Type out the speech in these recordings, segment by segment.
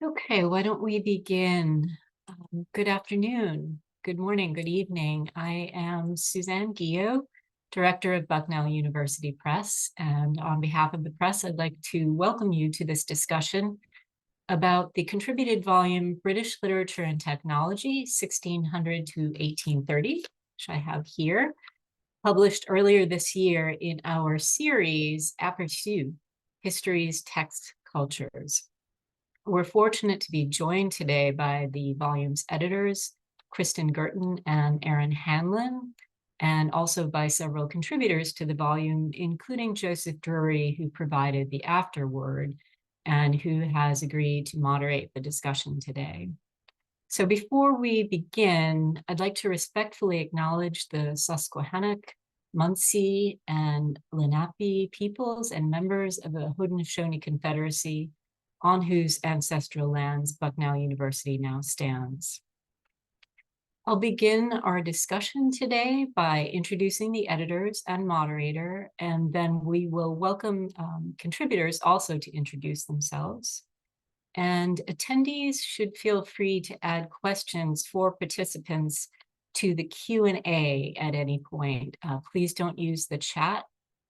Okay, why don't we begin? Good afternoon, good morning, good evening. I am Suzanne Guillot, Director of Bucknell University Press, and on behalf of the press, I'd like to welcome you to this discussion about the contributed volume British Literature and Technology, 1600 to 1830, which I have here, published earlier this year in our series Aperçu, History's Text Cultures. We're fortunate to be joined today by the volume's editors, Kristin Girten and Aaron Hanlon, and also by several contributors to the volume, including Joseph Drury, who provided the afterword and who has agreed to moderate the discussion today. So before we begin, I'd like to respectfully acknowledge the Susquehannock, Munsee, and Lenape peoples and members of the Haudenosaunee Confederacy, on whose ancestral lands Bucknell University now stands. I'll begin our discussion today by introducing the editors and moderator, and then we will welcome contributors also to introduce themselves. And attendees should feel free to add questions for participants to the Q&A at any point. Please don't use the chat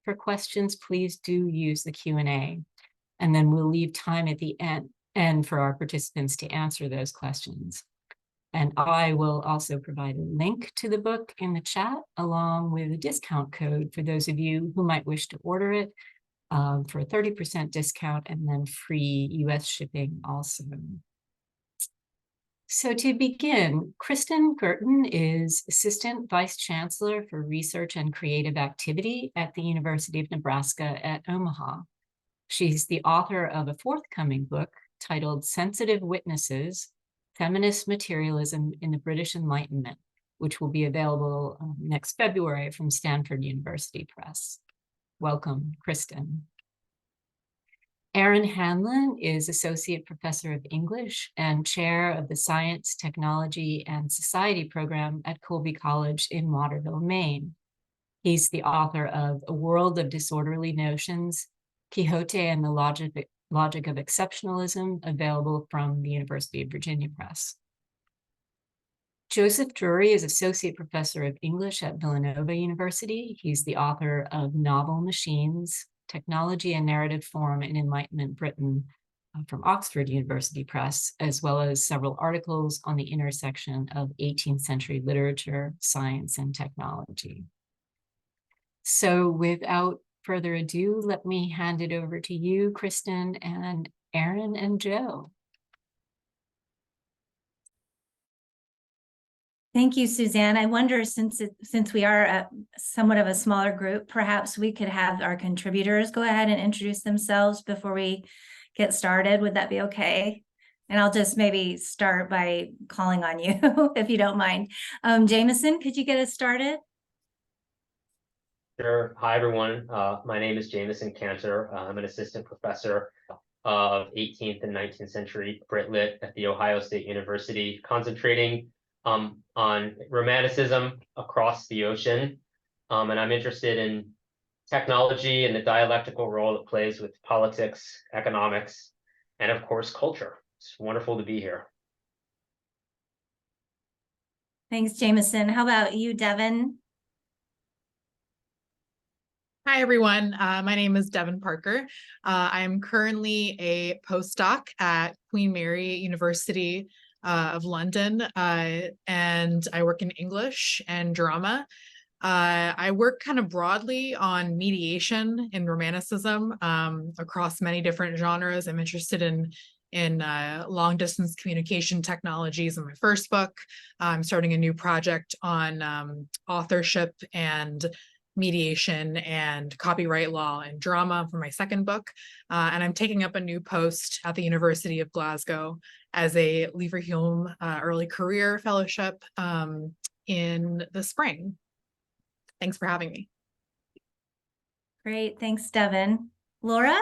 for questions. Please do use the Q&A. And then we'll leave time at the end for our participants to answer those questions. And I will also provide a link to the book in the chat, along with a discount code for those of you who might wish to order it for a 30% discount and then free US shipping also. So to begin, Kristin Girten is Assistant Vice Chancellor for Research and Creative Activity at the University of Nebraska at Omaha. She's the author of a forthcoming book titled Sensitive Witnesses, Feminist Materialism in the British Enlightenment, which will be available next February from Stanford University Press. Welcome, Kristin. Aaron Hanlon is Associate Professor of English and Chair of the Science, Technology, and Society program at Colby College in Waterville, Maine. He's the author of A World of Disorderly Notions, Quixote and the Logic of Exceptionalism, available from the University of Virginia Press. Joseph Drury is Associate Professor of English at Villanova University. He's the author of Novel Machines, Technology and Narrative Form in Enlightenment Britain from Oxford University Press, as well as several articles on the intersection of 18th century literature, science, and technology. So without further ado, let me hand it over to you, Kristin, and Aaron and Joe. Thank you, Suzanne. I wonder, since we are somewhat of a smaller group, perhaps we could have our contributors go ahead and introduce themselves before we get started. Would that be okay? And I'll just maybe start by calling on you, if you don't mind. Jameson, could you get us started? Sure. Hi, everyone. My name is Jameson Cantor. I'm an assistant professor of 18th and 19th century Brit Lit at The Ohio State University, concentrating on Romanticism across the ocean. And I'm interested in technology and the dialectical role it plays with politics, economics, and of course, culture. It's wonderful to be here. Thanks, Jameson. How about you, Devin? Hi, everyone. My name is Devin Parker. I am currently a postdoc at Queen Mary University of London, and I work in English and drama. I work kind of broadly on mediation in Romanticism across many different genres. I'm interested in long-distance communication technologies in my first book. I'm starting a new project on authorship and mediation and copyright law and drama for my second book. And I'm taking up a new post at the University of Glasgow as a Leverhulme Early Career Fellowship in the spring. Thanks for having me. Great, thanks, Devin. Laura?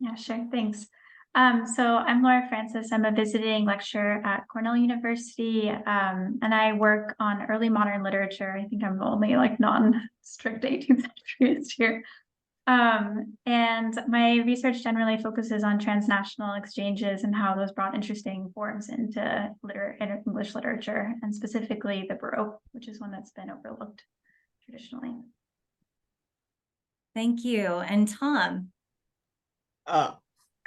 Yeah, sure, thanks. So I'm Laura Francis. I'm a visiting lecturer at Cornell University, and I work on early modern literature. I think I'm the only like non-strict 18th centuryist here. And my research generally focuses on transnational exchanges and how those brought interesting forms into English literature, and specifically the Baroque, which is one that's been overlooked traditionally. Thank you. And Tom?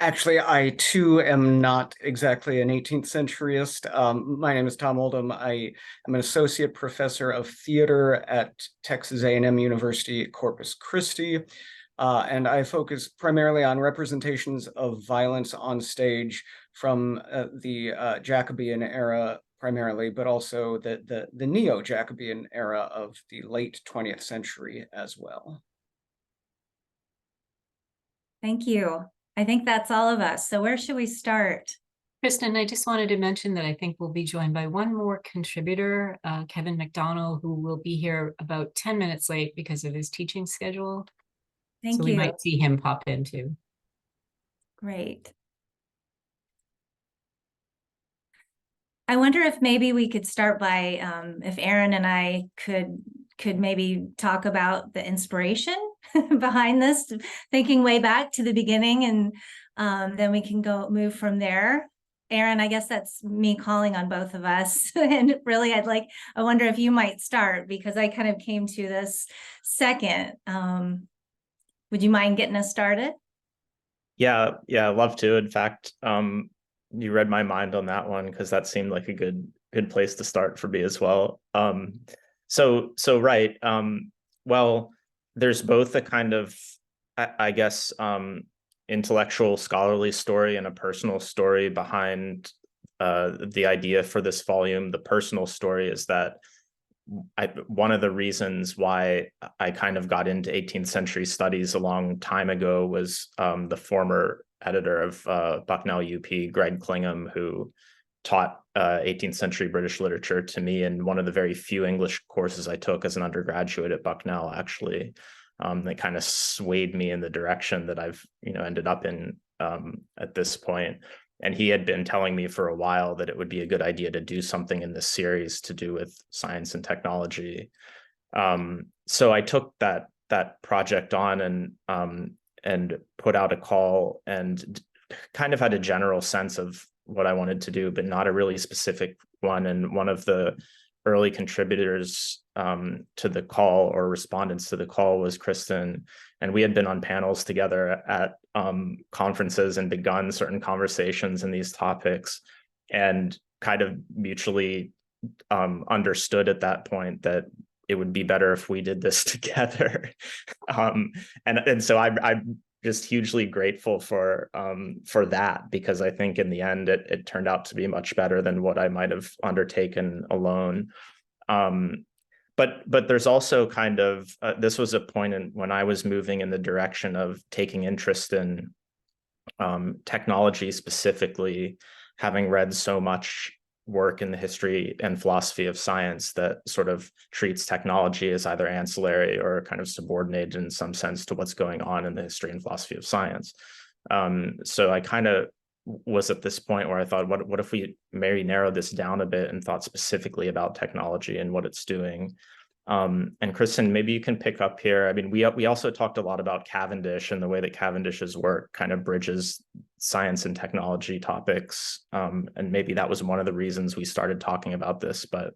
Actually, I too am not exactly an 18th centuryist. My name is Tom Oldham. I am an associate professor of theater at Texas A&M University Corpus Christi, and I focus primarily on representations of violence on stage from the Jacobean era primarily, but also the neo-Jacobean era of the late 20th century as well. Thank you. I think that's all of us. So where should we start? Kristin, I just wanted to mention that I think we'll be joined by one more contributor, Kevin McDonald, who will be here about 10 minutes late because of his teaching schedule. Thank So you. we might see him pop in too. Great. I wonder if maybe we could start by, if Aaron and I could maybe talk about the inspiration behind this, thinking way back to the beginning, and then we can move from there. Aaron, I guess that's me calling on both of us. And really, I wonder if you might start, because I kind of came to this second. Would you mind getting us started? Yeah, I'd love to. In fact, you read my mind on that one, because that seemed like a good place to start for me as well. So right. Well, there's both a kind of, I guess, intellectual scholarly story and a personal story behind the idea for this volume. The personal story is that one of the reasons why I kind of got into 18th century studies a long time ago was the former editor of Bucknell UP, Greg Klingham, who taught 18th century British literature to me in one of the very few English courses I took as an undergraduate at Bucknell, actually. That kind of swayed me in the direction that I've ended up in at this point. And he had been telling me for a while that it would be a good idea to do something in this series to do with science and technology. So I took that project on and put out a call, and kind of had a general sense of what I wanted to do, but not a really specific one. And one of the early contributors to the call, or respondents to the call, was Kristin. And we had been on panels together at conferences and begun certain conversations in these topics, and kind of mutually understood at that point that it would be better if we did this together. And so I'm just hugely grateful for that, because I think in the end it turned out to be much better than what I might have undertaken alone. But there's also kind of this was a point when I was moving in the direction of taking interest in technology specifically, having read so much work in the history and philosophy of science that sort of treats technology as either ancillary or kind of subordinated in some sense to what's going on in the history and philosophy of science. So I kind of was at this point where I thought, what if we maybe narrow this down a bit and thought specifically about technology and what it's doing? And Kristin, maybe you can pick up here. I mean, we also talked a lot about Cavendish and the way that Cavendish's work kind of bridges science and technology topics. And maybe that was one of the reasons we started talking about this, but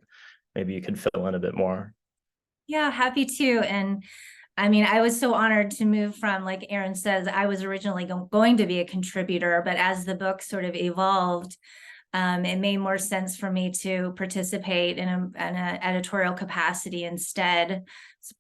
maybe you could fill in a bit more. Yeah, happy to. And I mean, I was so honored to move from, like Aaron says, I was originally going to be a contributor, but as the book sort of evolved, it made more sense for me to participate in an editorial capacity instead,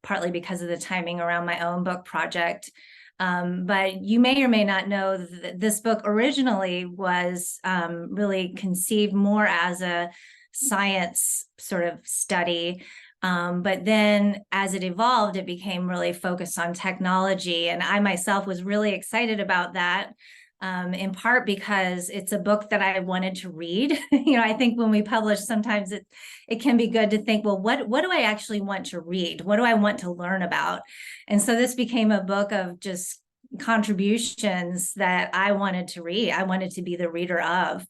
partly because of the timing around my own book project. But you may or may not know that this book originally was really conceived more as a science sort of study. But then as it evolved, it became really focused on technology. And I myself was really excited about that. In part because it's a book that I wanted to read. I think when we publish, sometimes it can be good to think, well, what do I actually want to read? What do I want to learn about? And so this became a book of just contributions that I wanted to read. I wanted to be the reader of.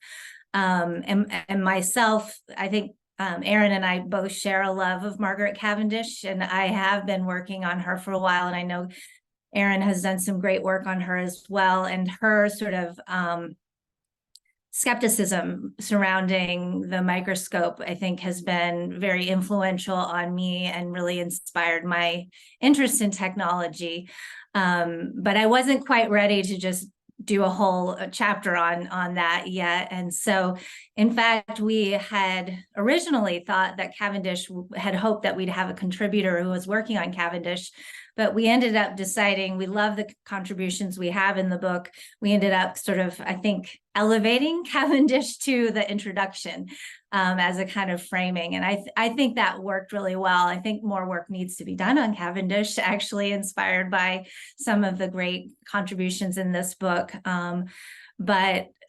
And myself, I think Aaron and I both share a love of Margaret Cavendish, and I have been working on her for a while, and I know Erin has done some great work on her as well, and her sort of skepticism surrounding the microscope, I think, has been very influential on me and really inspired my interest in technology. But I wasn't quite ready to just do a whole chapter on that yet. And so, in fact, we had originally thought that Cavendish had hoped that we'd have a contributor who was working on Cavendish, but we ended up deciding we love the contributions we have in the book. We ended up sort of, I think, elevating Cavendish to the introduction as a kind of framing. And I think that worked really well. I think more work needs to be done on Cavendish, actually inspired by some of the great contributions in this book.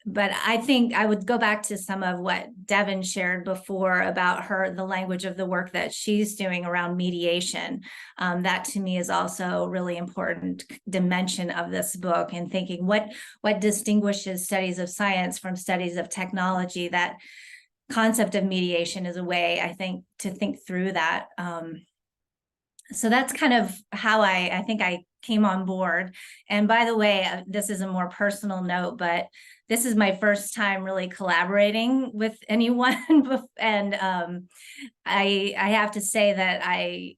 But I think I would go back to some of what Devin shared before about the language of the work that she's doing around mediation. That to me is also a really important dimension of this book, and thinking what distinguishes studies of science from studies of technology. That concept of mediation is a way, I think, to think through that. So that's kind of how I think I came on board. And by the way, this is a more personal note, but this is my first time really collaborating with anyone. And I have to say that I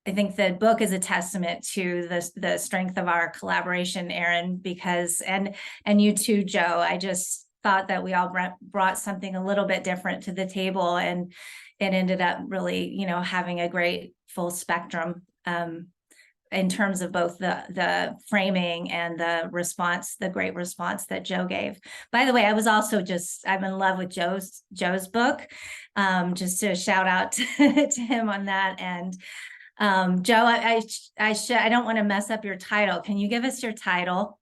think the book is a testament to the strength of our collaboration, Erin, because, and you too, Joe. I just thought that we all brought something a little bit different to the table, and it ended up really, having a great full spectrum in terms of both the framing and the response, the great response that Joe gave. By the way, I'm in love with Joe's book. Just to shout out to him on that. And Joe, I don't want to mess up your title. Can you give us your title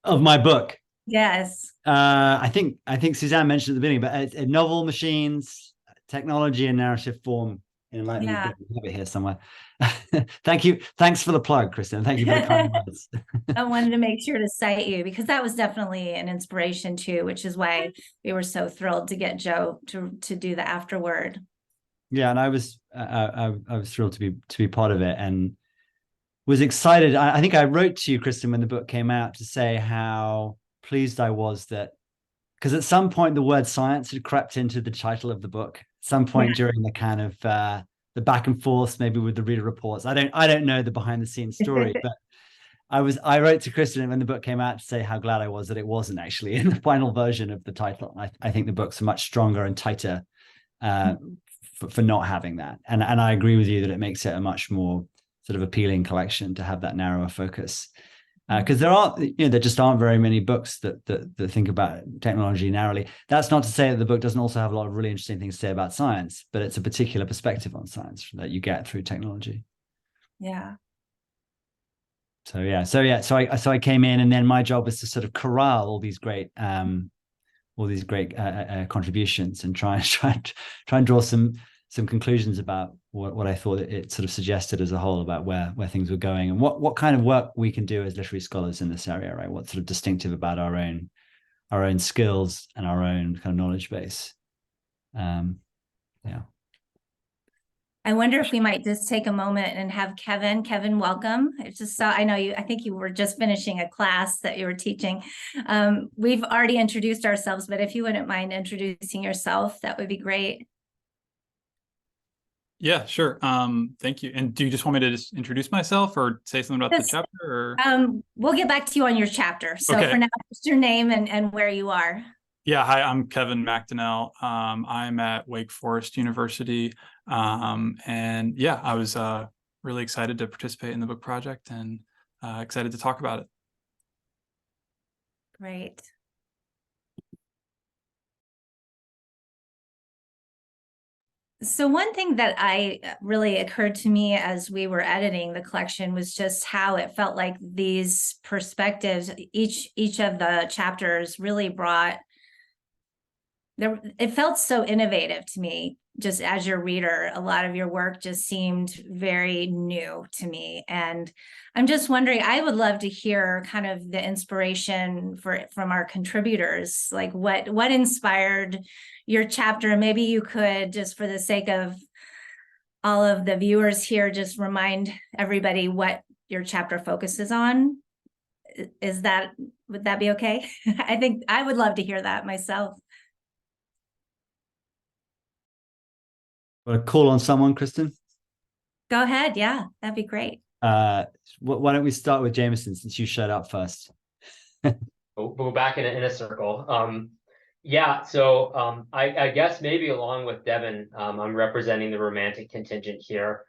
of my book? Yes. I think Suzanne mentioned at the beginning, but it's Novel Machines, Technology and Narrative Form in Enlightenment. Yeah. I have it here somewhere. Thank you. Thanks for the plug, Kristin. Thank you for the kind words. I wanted to make sure to cite you, because that was definitely an inspiration too, which is why we were so thrilled to get Joe to do the afterword. Yeah, and I was thrilled to be part of it, and was excited. I think I wrote to you, Kristin, when the book came out, to say how pleased I was that, because at some point the word science had crept into the title of the book. At some point during the kind of the back and forth, maybe with the reader reports. I don't know the behind the scenes story, but I wrote to Kristin when the book came out to say how glad I was that it wasn't actually in the final version of the title. I think the book's much stronger and tighter for not having that. And I agree with you that it makes it a much more sort of appealing collection to have that narrower focus. Because there just aren't very many books that think about technology narrowly. That's not to say that the book doesn't also have a lot of really interesting things to say about science, but it's a particular perspective on science that you get through technology. Yeah. So I came in, and then my job was to sort of corral all these great contributions and try and draw some conclusions about what I thought it sort of suggested as a whole about where things were going, and what kind of work we can do as literary scholars in this area, right? What's sort of distinctive about our own skills and our own kind of knowledge base. Yeah. I wonder if we might just take a moment and have Kevin, welcome. I think you were just finishing a class that you were teaching. We've already introduced ourselves, but if you wouldn't mind introducing yourself, that would be great. Yeah, sure. Thank you. And do you just want me to just introduce myself or say something about the chapter? Or? We'll get back to you on your chapter. So Okay. For now, just your name and where you are. Yeah, hi, I'm Kevin McDonnell. I'm at Wake Forest University. And yeah, I was really excited to participate in the book project and excited to talk about it. Great. So one thing that really occurred to me as we were editing the collection was just how it felt like these perspectives, each of the chapters really it felt so innovative to me. Just as your reader, a lot of your work just seemed very new to me. And I'm just wondering, I would love to hear kind of the inspiration from our contributors, like what inspired your chapter. Maybe you could, just for the sake of all of the viewers here, just remind everybody what your chapter focuses on. Would that be okay? I think I would love to hear that myself. Want to call on someone, Kristin? Go ahead. Yeah, that'd be great. Why don't we start with Jameson, since you showed up first? We'll go back in a circle. Yeah, so I guess maybe along with Devin, I'm representing the romantic contingent here.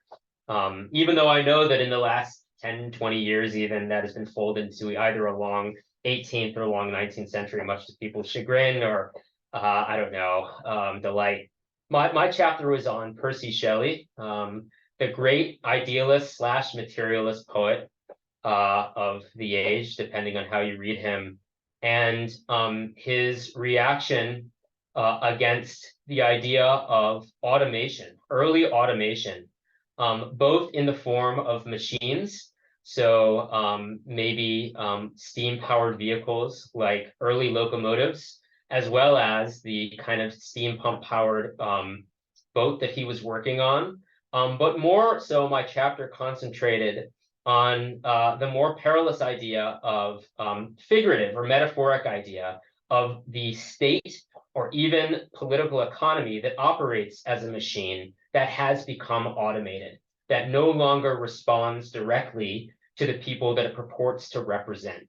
Even though I know that in the last 10, 20 years even, that has been folded into either a long 18th or long 19th century, much to people's chagrin or I don't know, delight. My chapter was on Percy Shelley, the great idealist / materialist poet of the age, depending on how you read him, and his reaction against the idea of automation, early automation, both in the form of machines, so maybe steam-powered vehicles like early locomotives, as well as the kind of steam pump-powered boat that he was working on. But more so, my chapter concentrated on the more perilous idea of figurative or metaphoric idea of the state or even political economy that operates as a machine that has become automated, that no longer responds directly to the people that it purports to represent.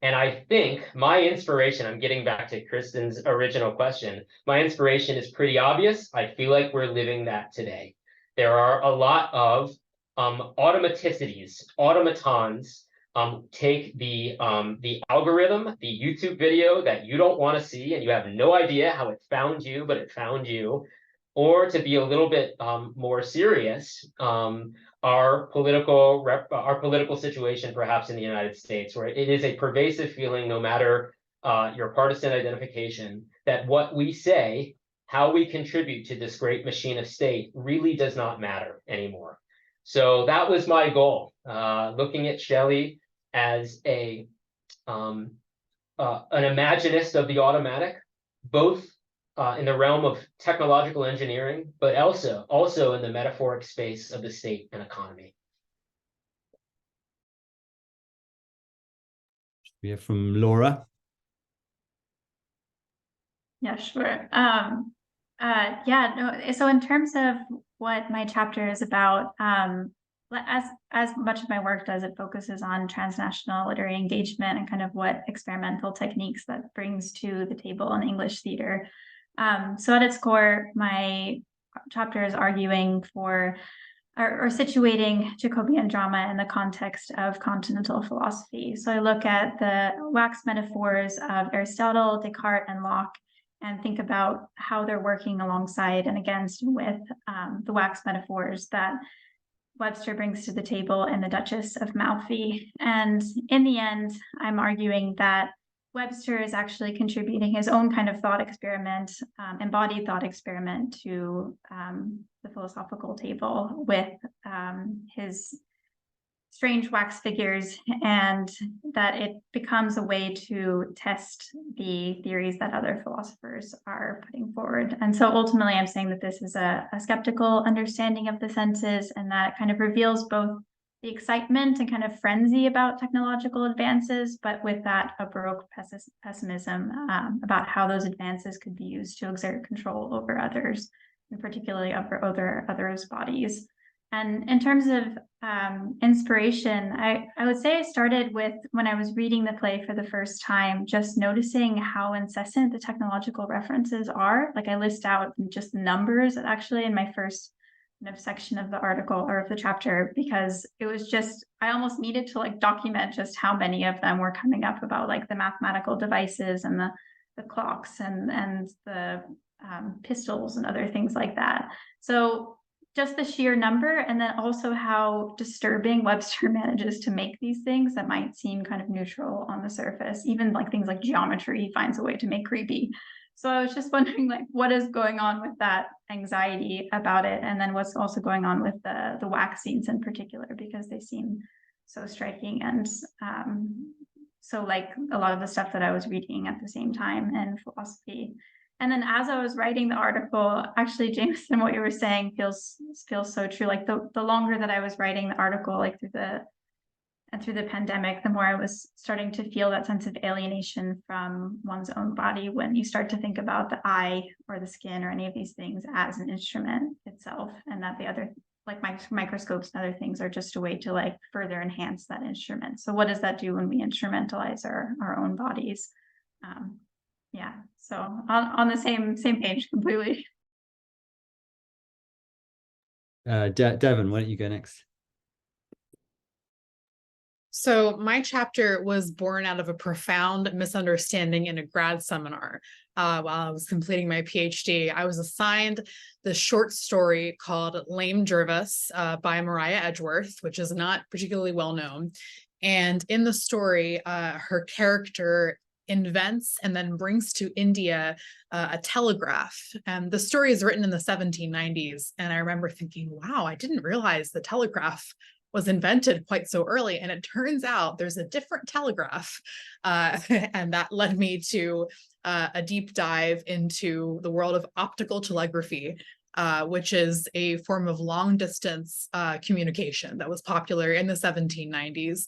And I think my inspiration, I'm getting back to Kristin's original question, my inspiration is pretty obvious. I feel like we're living that today. There are a lot of automaticities, automatons, take the algorithm, the YouTube video that you don't want to see and you have no idea how it found you, but it found you. Or to be a little bit more serious, our political situation, perhaps in the United States, where it is a pervasive feeling, no matter your partisan identification, that what we say, how we contribute to this great machine of state, really does not matter anymore. So that was my goal, looking at Shelley as an imaginist of the automatic, both in the realm of technological engineering, but also in the metaphoric space of the state and economy. We hear from Laura. Yeah, sure. So in terms of what my chapter is about, as much of my work does, it focuses on transnational literary engagement and kind of what experimental techniques that brings to the table in English theater. So at its core, my chapter is arguing for or situating Jacobean drama in the context of continental philosophy. So I look at the wax metaphors of Aristotle, Descartes, and Locke, and think about how they're working alongside and against with the wax metaphors that Webster brings to the table in The Duchess of Malfi. And in the end, I'm arguing that Webster is actually contributing his own kind of thought experiment, embodied thought experiment to the philosophical table with his strange wax figures, and that it becomes a way to test the theories that other philosophers are putting forward. And so ultimately, I'm saying that this is a skeptical understanding of the senses, and that kind of reveals both the excitement and kind of frenzy about technological advances, but with that, a Baroque pessimism about how those advances could be used to exert control over others, and particularly over others' bodies. And in terms of inspiration, I would say I started with when I was reading the play for the first time, just noticing how incessant the technological references are. Like I list out just numbers actually in my first kind of section of the article or of the chapter, because it was just, I almost needed to like document just how many of them were coming up about like the mathematical devices and the clocks and the pistols and other things like that. So just the sheer number, and then also how disturbing Webster manages to make these things that might seem kind of neutral on the surface. Even like things like geometry, he finds a way to make creepy. So I was just wondering, like, what is going on with that anxiety about it, and then what's also going on with the wax scenes in particular, because they seem so striking and so like a lot of the stuff that I was reading at the same time in philosophy. And then as I was writing the article, actually, Jameson, what you were saying feels so true. Like the longer that I was writing the article, like through the and through the pandemic, the more I was starting to feel that sense of alienation from one's own body when you start to think about the eye or the skin or any of these things as an instrument itself, and that the other, like microscopes and other things, are just a way to like further enhance that instrument. So what does that do when we instrumentalize our own bodies? Yeah, so on the same page completely. Devin, why don't you go next? So my chapter was born out of a profound misunderstanding in a grad seminar. While I was completing my PhD, I was assigned the short story called Lame Jervis by Mariah Edgeworth, which is not particularly well known. And in the story, her character invents and then brings to India a telegraph. And the story is written in the 1790s. And I remember thinking, wow, I didn't realize the telegraph was invented quite so early. And it turns out there's a different telegraph. And that led me to a deep dive into the world of optical telegraphy, which is a form of long distance communication that was popular in the 1790s.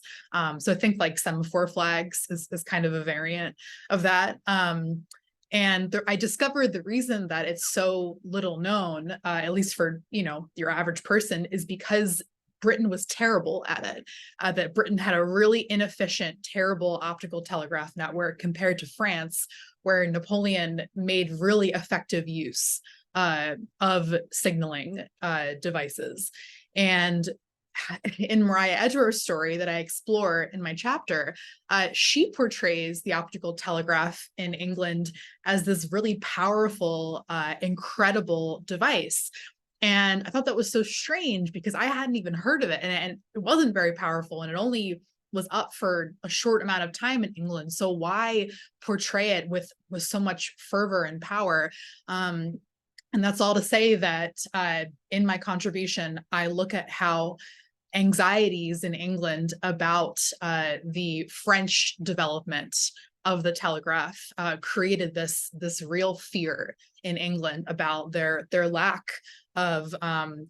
So I think like semaphore flags is kind of a variant of that. And I discovered the reason that it's so little known, at least for, your average person, is because Britain was terrible at it, that Britain had a really inefficient, terrible optical telegraph network compared to France, where Napoleon made really effective use of signaling devices. And in Mariah Edgeworth's story that I explore in my chapter, she portrays the optical telegraph in England as this really powerful, incredible device. And I thought that was so strange because I hadn't even heard of it, and it wasn't very powerful, and it only was up for a short amount of time in England. So why portray it with so much fervor and power? And that's all to say that in my contribution, I look at how anxieties in England about the French development of the telegraph created this real fear in England about their lack of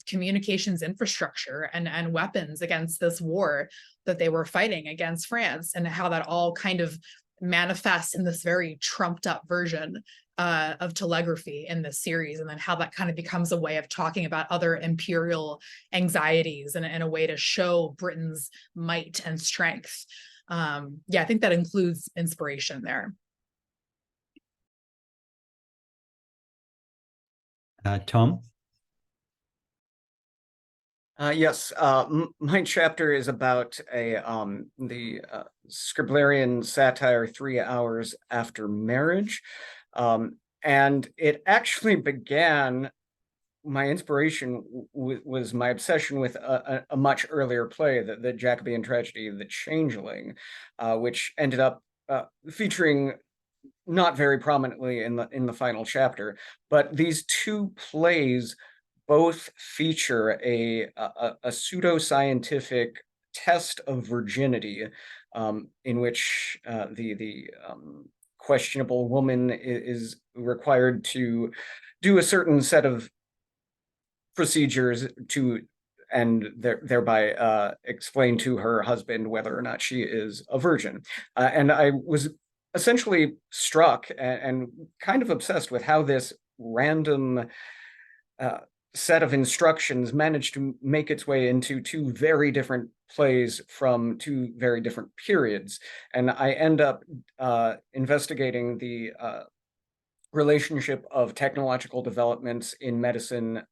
communications infrastructure and weapons against this war that they were fighting against France, and how that all kind of manifests in this very trumped up version of telegraphy in this series, and then how that kind of becomes a way of talking about other imperial anxieties and a way to show Britain's might and strength. I think that includes inspiration there. Tom? Yes, my chapter is about the Scriblerian satire 3 Hours After Marriage. And it actually began, my inspiration was my obsession with a much earlier play, the Jacobean tragedy, The Changeling, which ended up featuring not very prominently in the final chapter. But these two plays both feature a pseudoscientific test of virginity, in which the questionable woman is required to do a certain set of procedures and thereby explain to her husband whether or not she is a virgin. And I was essentially struck and kind of obsessed with how this random set of instructions managed to make its way into two very different plays from two very different periods. And I end up investigating the relationship of technological developments in medicine,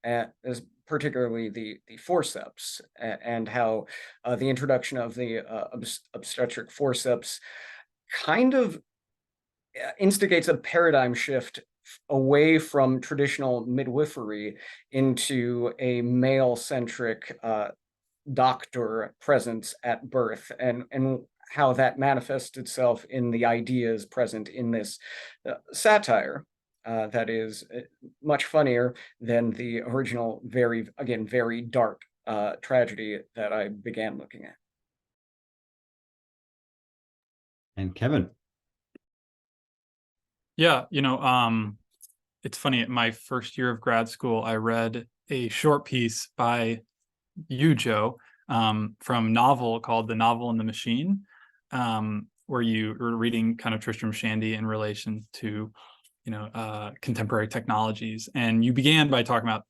as particularly the forceps, and how the introduction of the obstetric forceps kind of instigates a paradigm shift away from traditional midwifery into a male-centric doctor presence at birth, and how that manifests itself in the ideas present in this satire that is much funnier than the original very dark tragedy that I began looking at. And Kevin? Yeah, it's funny, at my first year of grad school, I read a short piece by you, Joe, from novel called The Novel and the Machine, where you were reading kind of Tristram Shandy in relation to, contemporary technologies. And you began by talking about,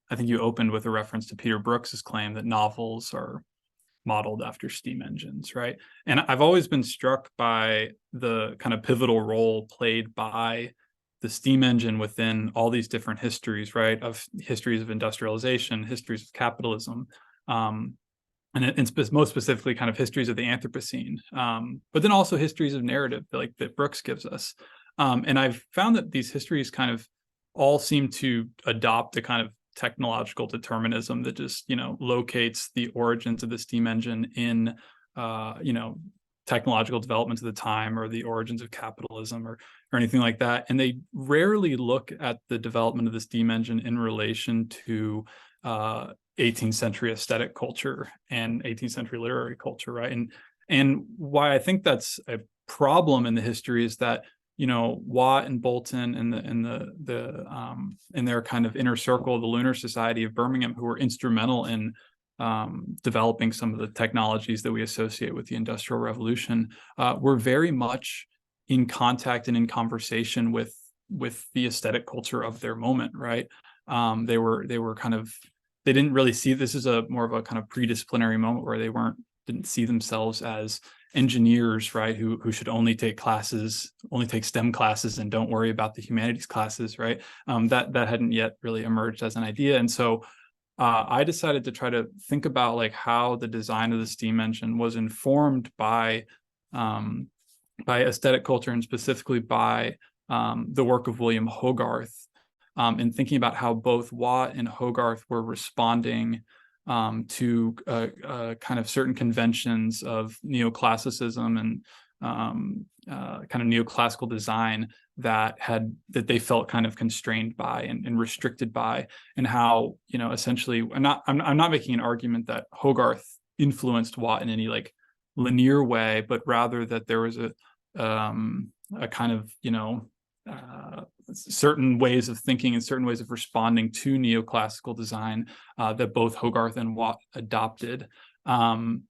I think you opened with a reference to Peter Brooks's claim that novels are modeled after steam engines, right? And I've always been struck by the kind of pivotal role played by the steam engine within all these different histories, right? Of histories of industrialization, histories of capitalism, and most specifically kind of histories of the Anthropocene, but then also histories of narrative that Brooks gives us. And I've found that these histories kind of all seem to adopt a kind of technological determinism that just, locates the origins of the steam engine in, technological developments of the time, or the origins of capitalism, or anything like that. And they rarely look at the development of the steam engine in relation to 18th century aesthetic culture and 18th century literary culture, right? And why I think that's a problem in the history is that, Watt and Bolton and their kind of inner circle, the Lunar Society of Birmingham, who were instrumental in developing some of the technologies that we associate with the Industrial Revolution, were very much in contact and in conversation with the aesthetic culture of their moment, right? They were kind of, they didn't really see this as more of a kind of predisciplinary moment where they didn't see themselves as engineers, right, who should only take STEM classes and don't worry about the humanities classes, right? That hadn't yet really emerged as an idea. And so I decided to try to think about like how the design of the steam engine was informed by aesthetic culture, and specifically by the work of William Hogarth, and thinking about how both Watt and Hogarth were responding to kind of certain conventions of neoclassicism and kind of neoclassical design that they felt kind of constrained by and restricted by, and how, essentially, I'm not making an argument that Hogarth influenced Watt in any like linear way, but rather that there was a kind of, certain ways of thinking and certain ways of responding to neoclassical design that both Hogarth and Watt adopted in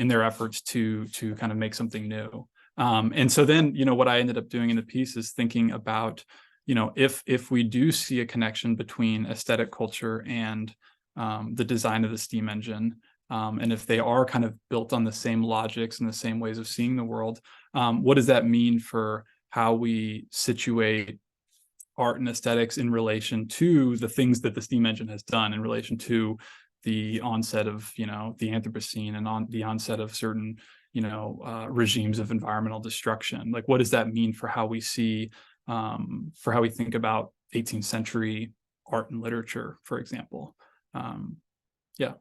their efforts to kind of make something new. And so then, what I ended up doing in the piece is thinking about, if we do see a connection between aesthetic culture and the design of the steam engine, and if they are kind of built on the same logics and the same ways of seeing the world, what does that mean for how we situate art and aesthetics in relation to the things that the steam engine has done, in relation to the onset of, the Anthropocene, and on the onset of certain, regimes of environmental destruction? Like, what does that mean for how we see, for how we think about 18th century art and literature, for example? Yeah.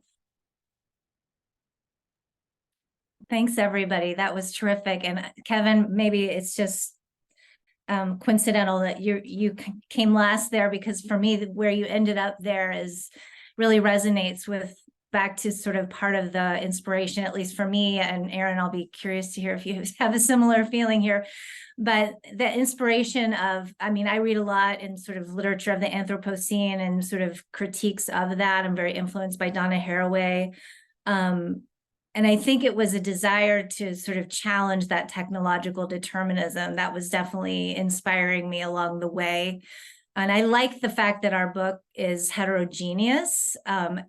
Thanks, everybody. That was terrific. And Kevin, maybe it's just coincidental that you came last there, because for me, where you ended up there really resonates with back to sort of part of the inspiration, at least for me. And Aaron, I'll be curious to hear if you have a similar feeling here. But the inspiration of, I read a lot in sort of literature of the Anthropocene and sort of critiques of that. I'm very influenced by Donna Haraway. And I think it was a desire to sort of challenge that technological determinism that was definitely inspiring me along the way. And I like the fact that our book is heterogeneous.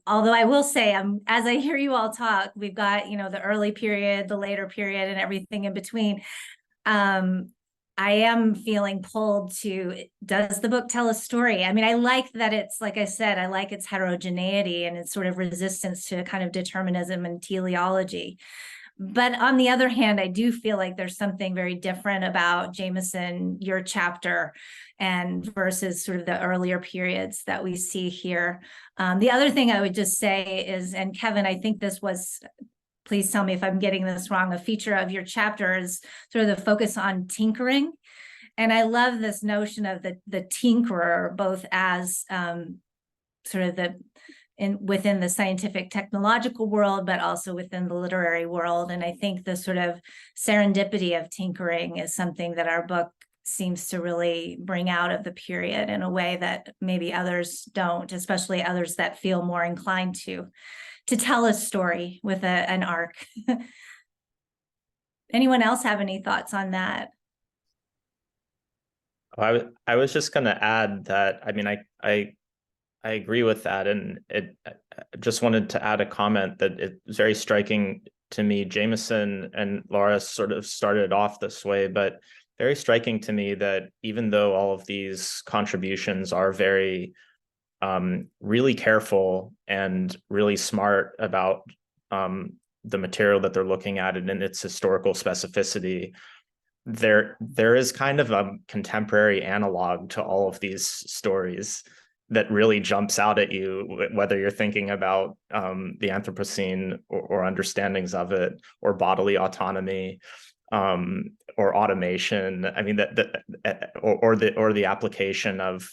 Although I will say, as I hear you all talk, we've got, the early period, the later period, and everything in between. I am feeling pulled to, does the book tell a story? I like that it's, like I said, I like its heterogeneity and its sort of resistance to kind of determinism and teleology. But on the other hand, I do feel like there's something very different about Jameson, your chapter, and versus sort of the earlier periods that we see here. The other thing I would just say is, and Kevin, I think this was, please tell me if I'm getting this wrong, a feature of your chapter is sort of the focus on tinkering. And I love this notion of the tinkerer, both as sort of within the scientific technological world, but also within the literary world. And I think the sort of serendipity of tinkering is something that our book seems to really bring out of the period in a way that maybe others don't, especially others that feel more inclined to tell a story with an arc. Anyone else have any thoughts on that? I was just going to add that, I mean, I agree with that. And I just wanted to add a comment that it's very striking to me. Jameson and Laura sort of started off this way, but very striking to me that even though all of these contributions are very really careful and really smart about the material that they're looking at and in its historical specificity, there is kind of a contemporary analog to all of these stories that really jumps out at you, whether you're thinking about the Anthropocene or understandings of it, or bodily autonomy, or automation. I mean, or the application of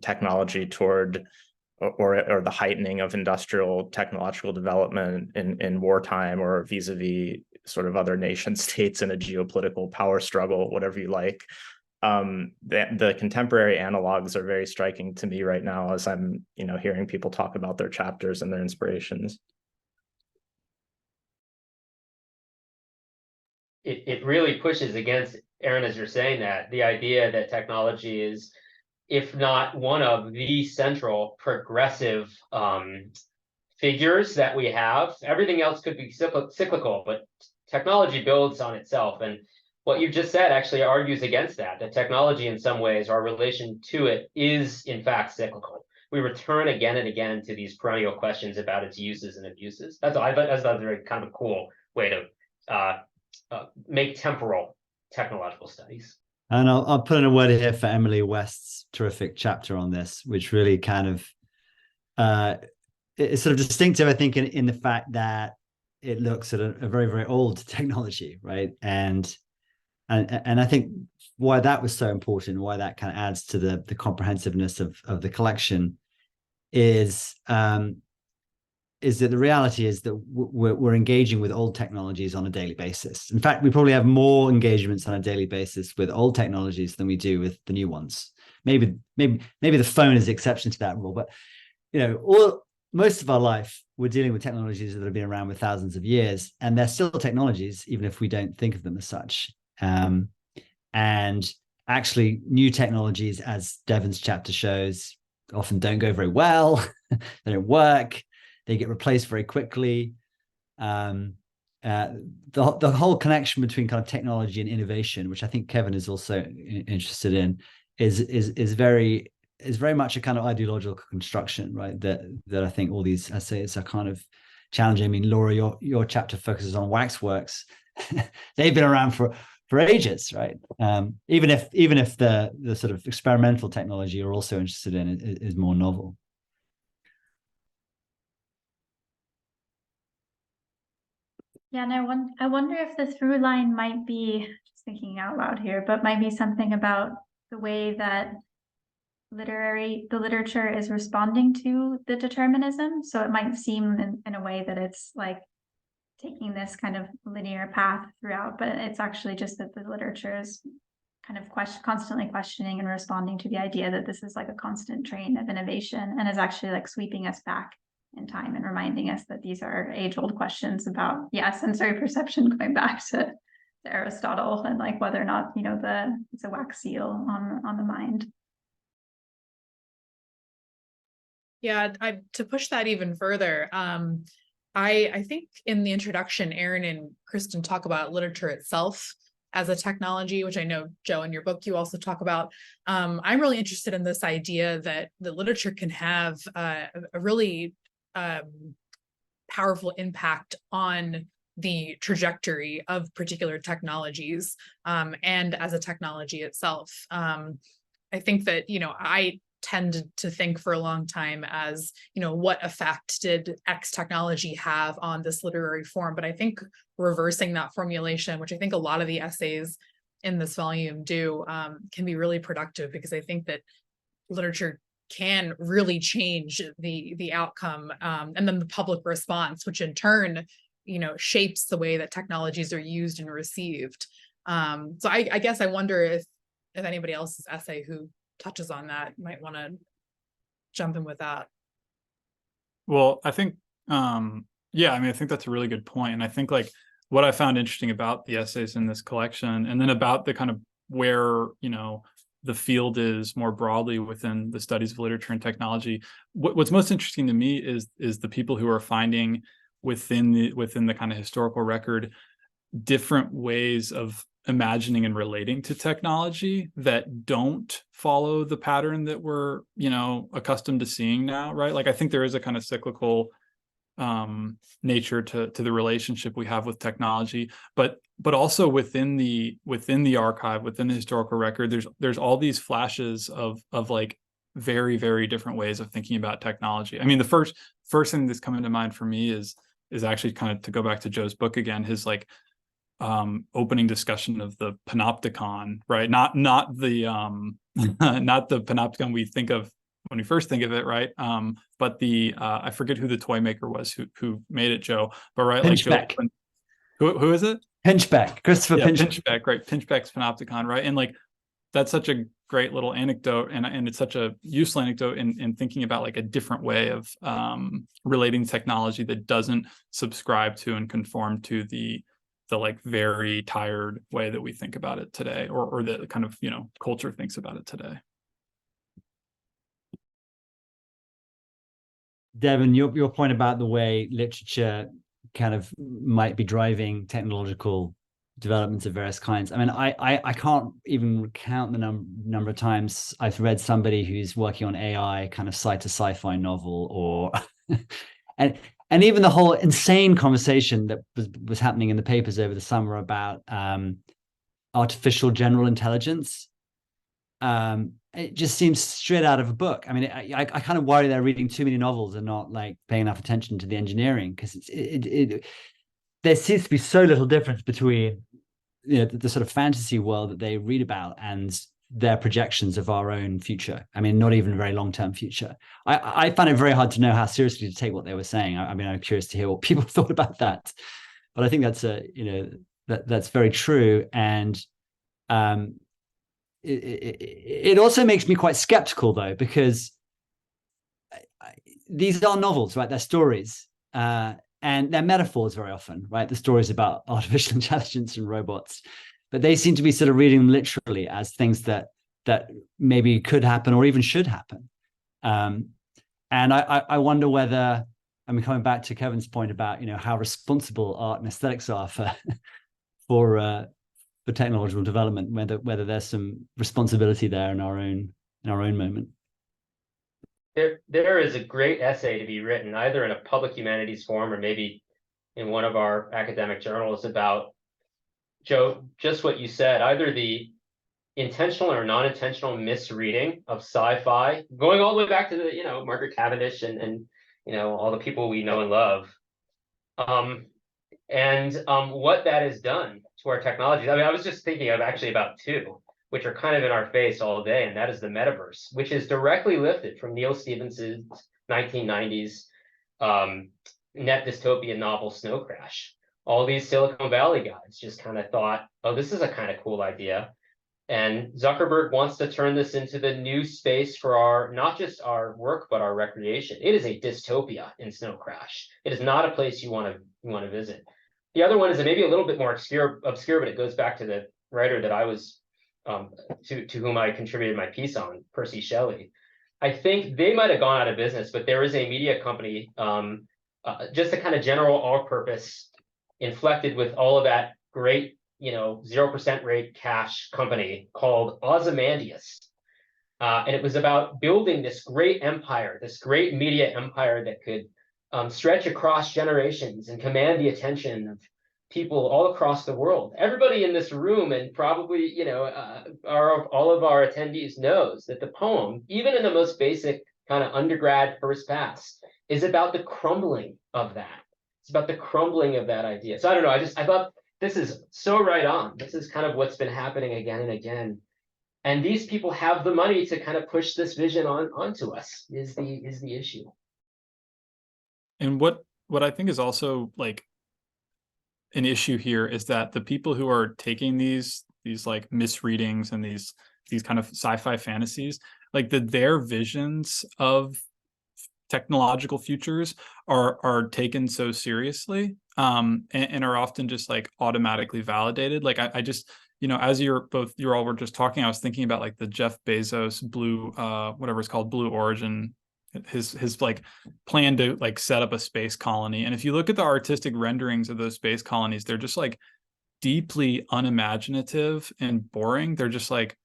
technology toward or the heightening of industrial technological development in wartime, or vis-a-vis sort of other nation states in a geopolitical power struggle, whatever you like. The contemporary analogs are very striking to me right now as I'm, hearing people talk about their chapters and their inspirations. It really pushes against, Aaron, as you're saying that, the idea that technology is, if not one of the central progressive figures that we have. Everything else could be cyclical, but technology builds on itself. And what you just said actually argues against that. That technology, in some ways, our relation to it is in fact cyclical. We return again and again to these perennial questions about its uses and abuses. That's a very kind of a cool way to make temporal technological studies. And I'll put in a word here for Emily West's terrific chapter on this, which really kind of it's sort of distinctive, I think, in the fact that it looks at a very, very old technology, right? And I think why that was so important, why that kind of adds to the comprehensiveness of the collection is that the reality is that we're engaging with old technologies on a daily basis. In fact, we probably have more engagements on a daily basis with old technologies than we do with the new ones. Maybe the phone is the exception to that rule, but most of our life we're dealing with technologies that have been around for thousands of years, and they're still technologies, even if we don't think of them as such. And actually, new technologies, as Devon's chapter shows, often don't go very well. They don't work. They get replaced very quickly. The whole connection between kind of technology and innovation, which I think Kevin is also interested in, is very much a kind of ideological construction, right? That I think all these essays are kind of challenging. I mean, Laura, your chapter focuses on waxworks. They've been around for ages, right? Even if the sort of experimental technology you're also interested in is more novel. Yeah, and I wonder if the through line might be, just thinking out loud here, but might be something about the way that the literature is responding to the determinism. So it might seem in a way that it's like taking this kind of linear path throughout, but it's actually just that the literature is kind of constantly questioning and responding to the idea that this is like a constant train of innovation, and is actually like sweeping us back in time and reminding us that these are age-old questions about sensory perception, going back to Aristotle, and like whether or not it's a wax seal on the mind. Yeah, to push that even further, I think in the introduction, Aaron and Kristin talk about literature itself as a technology, which I know, Joe, in your book, you also talk about. I'm really interested in this idea that the literature can have a really powerful impact on the trajectory of particular technologies, and as a technology itself. I think that, I tended to think for a long time as, what effect did X technology have on this literary form? But I think reversing that formulation, which I think a lot of the essays in this volume do, can be really productive, because I think that literature can really change the outcome, and then the public response, which in turn, shapes the way that technologies are used and received. So I guess I wonder if anybody else's essay who touches on that might want to jump in with that. Well, I think Yeah, I mean, I think that's a really good point. And I think like what I found interesting about the essays in this collection, and then about the kind of where, you know, the field is more broadly within the studies of literature and technology. What's most interesting to me is the people who are finding within the kind of historical record different ways of imagining and relating to technology that don't follow the pattern that we're, you know, accustomed to seeing now, right? Like I think there is a kind of cyclical nature to the relationship we have with technology, but also within the archive, within the historical record, there's all these flashes of like very, very different ways of thinking about technology. I mean, the first thing that's coming to mind for me is actually kind of to go back to Joe's book again, his like opening discussion of the panopticon, right? Not the not the panopticon we think of when we first think of it, right? But the I forget who the toy maker was who made it, Joe. But right, Pinchbeck. like Joe, who is it? Pinchbeck, Christopher Pinchbeck. Pinchbeck, right? Pinchbeck's panopticon, right? And like that's such a great little anecdote, and it's such a useful anecdote in thinking about like a different way of relating technology that doesn't subscribe to and conform to the like very tired way that we think about it today, or the kind of, you know, culture thinks about it today. Devin, your point about the way literature kind of might be driving technological developments of various kinds. I mean, I can't even count the number of times I've read somebody who's working on AI kind of cite a sci-fi novel, or and even the whole insane conversation that was happening in the papers over the summer about artificial general intelligence. It just seems straight out of a book. I mean, I kind of worry they're reading too many novels and not like paying enough attention to the engineering, because there seems to be so little difference between, you know, the sort of fantasy world that they read about and their projections of our own future. I mean, not even a very long-term future. I find it very hard to know how seriously to take what they were saying. I mean, I'm curious to hear what people thought about that, but I think that's that's very true. And it also makes me quite skeptical, though, because these are novels, right? They're stories, and they're metaphors very often, right? The stories about artificial intelligence and robots, but they seem to be sort of reading them literally as things that maybe could happen or even should happen. And I wonder whether, I mean, coming back to Kevin's point about, you know, how responsible art and aesthetics are for technological development, whether there's some responsibility there in our own moment. There is a great essay to be written, either in a public humanities form or maybe in one of our academic journals, about, Joe, just what you said, either the intentional or non-intentional misreading of sci-fi, going all the way back to the, you know, Margaret Cavendish and you know, all the people we know and love, and what that has done to our technology. I mean, I was just thinking of actually about two, which are kind of in our face all day, and that is the metaverse, which is directly lifted from Neil Stephenson's 1990s net dystopian novel Snow Crash. All these Silicon Valley guys just kind of thought, oh, this is a kind of cool idea. And Zuckerberg wants to turn this into the new space for our, not just our work, but our recreation. It is a dystopia in Snow Crash. It is not a place you want to visit. The other one is maybe a little bit more obscure, but it goes back to the writer that I was, to whom I contributed my piece on, Percy Shelley. I think they might have gone out of business, but there is a media company, just a kind of general all-purpose, inflected with all of that great, you know, 0% rate cash company called Ozymandias. And it was about building this great empire, this great media empire that could stretch across generations and command the attention of people all across the world. Everybody in this room, and probably, you know, all of our attendees, knows that the poem, even in the most basic kind of undergrad first pass, is about the crumbling of that. It's about the crumbling of that idea. So I don't know, I thought this is so right on. This is kind of what's been happening again and again. And these people have the money to kind of push this vision onto us, is the issue. And what I think is also like an issue here is that the people who are taking these like misreadings and these kind of sci-fi fantasies, like their visions of technological futures are taken so seriously, and are often just like automatically validated. Like I just, as you all were just talking, I was thinking about like the Jeff Bezos Blue, whatever it's called, Blue Origin, his like plan to like set up a space colony. And if you look at the artistic renderings of those space colonies, they're just like deeply unimaginative and boring. They're just like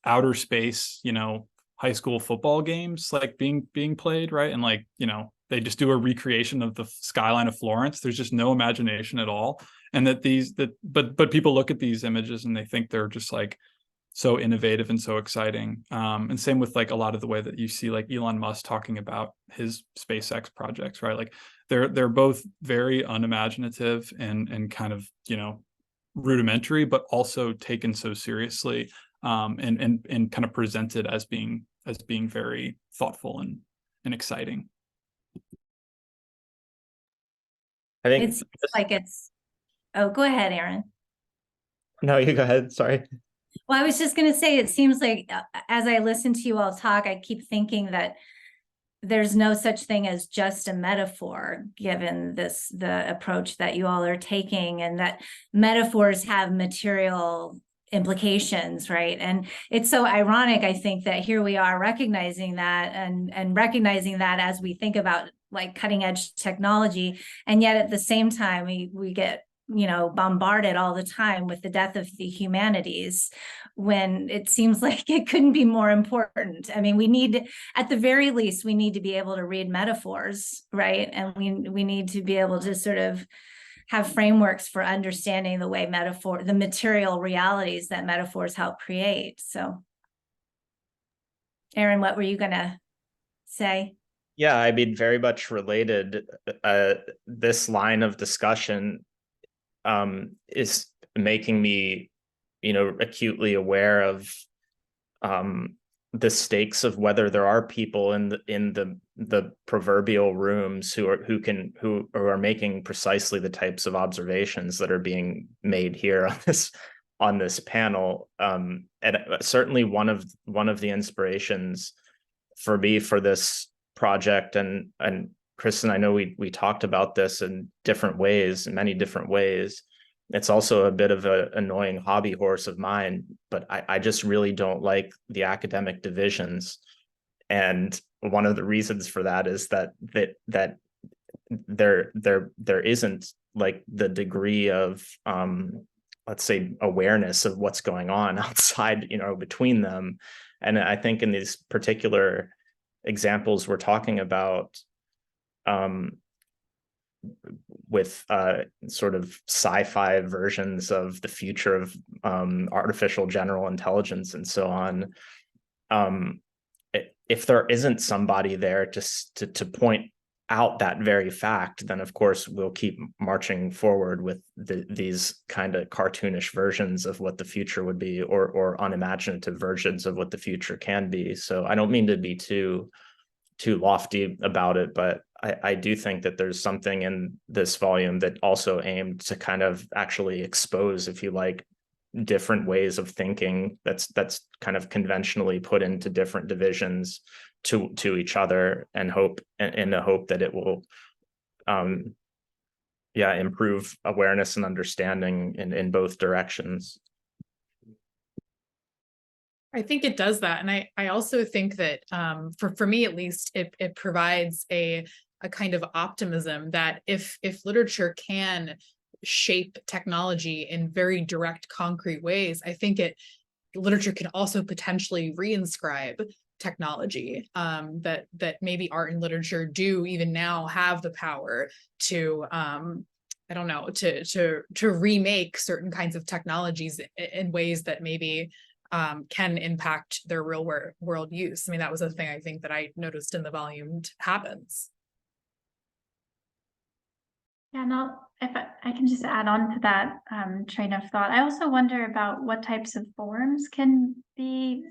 outer space, high school football games like being played, right? And like, they just do a recreation of the skyline of Florence. There's just no imagination at all. And but people look at these images and they think they're just like so innovative and so exciting. And same with like a lot of the way that you see like Elon Musk talking about his SpaceX projects, right? Like they're both very unimaginative and kind of, rudimentary, but also taken so seriously, and kind of presented as being very thoughtful and exciting. I think It's like oh, go ahead, Aaron. no, you go ahead. Sorry. Well, I was just going to say, it seems like as I listen to you all talk, I keep thinking that there's no such thing as just a metaphor, given the approach that you all are taking, and that metaphors have material implications, right? And it's so ironic, I think, that here we are recognizing that and recognizing that as we think about like cutting edge technology, and yet at the same time we get bombarded all the time with the death of the humanities, when it seems like it couldn't be more important. I mean, at the very least, we need to be able to read metaphors, right? And we need to be able to sort of have frameworks for understanding the material realities that metaphors help create. So, Aaron, what were you gonna say? Yeah, I mean, very much related. This line of discussion is making me, acutely aware of the stakes of whether there are people in the proverbial rooms who are making precisely the types of observations that are being made here on this panel. And certainly one of the inspirations for me for this project, and Kristin, I know we talked about this in many different ways. It's also a bit of an annoying hobby horse of mine, but I just really don't like the academic divisions. And one of the reasons for that is that there isn't like the degree of let's say awareness of what's going on outside, between them. And I think in these particular examples we're talking about, with sort of sci-fi versions of the future of artificial general intelligence and so on, if there isn't somebody there to point out that very fact, then of course we'll keep marching forward with these kind of cartoonish versions of what the future would be, or unimaginative versions of what the future can be. So I don't mean to be too lofty about it, but I do think that there's something in this volume that also aimed to kind of actually expose, if you like, different ways of thinking that's kind of conventionally put into different divisions to each other, and in the hope that it will improve awareness and understanding in both directions. I think it does that. And I also think that for me, at least, it provides a kind of optimism that if literature can shape technology in very direct, concrete ways, I think literature can also potentially reinscribe technology, that maybe art and literature do even now have the power to I don't know, to remake certain kinds of technologies in ways that maybe can impact their real world use. I mean, that was a thing I think that I noticed in the volume happens. Yeah, no, if I can just add on to that train of thought. I also wonder about what types of forms can be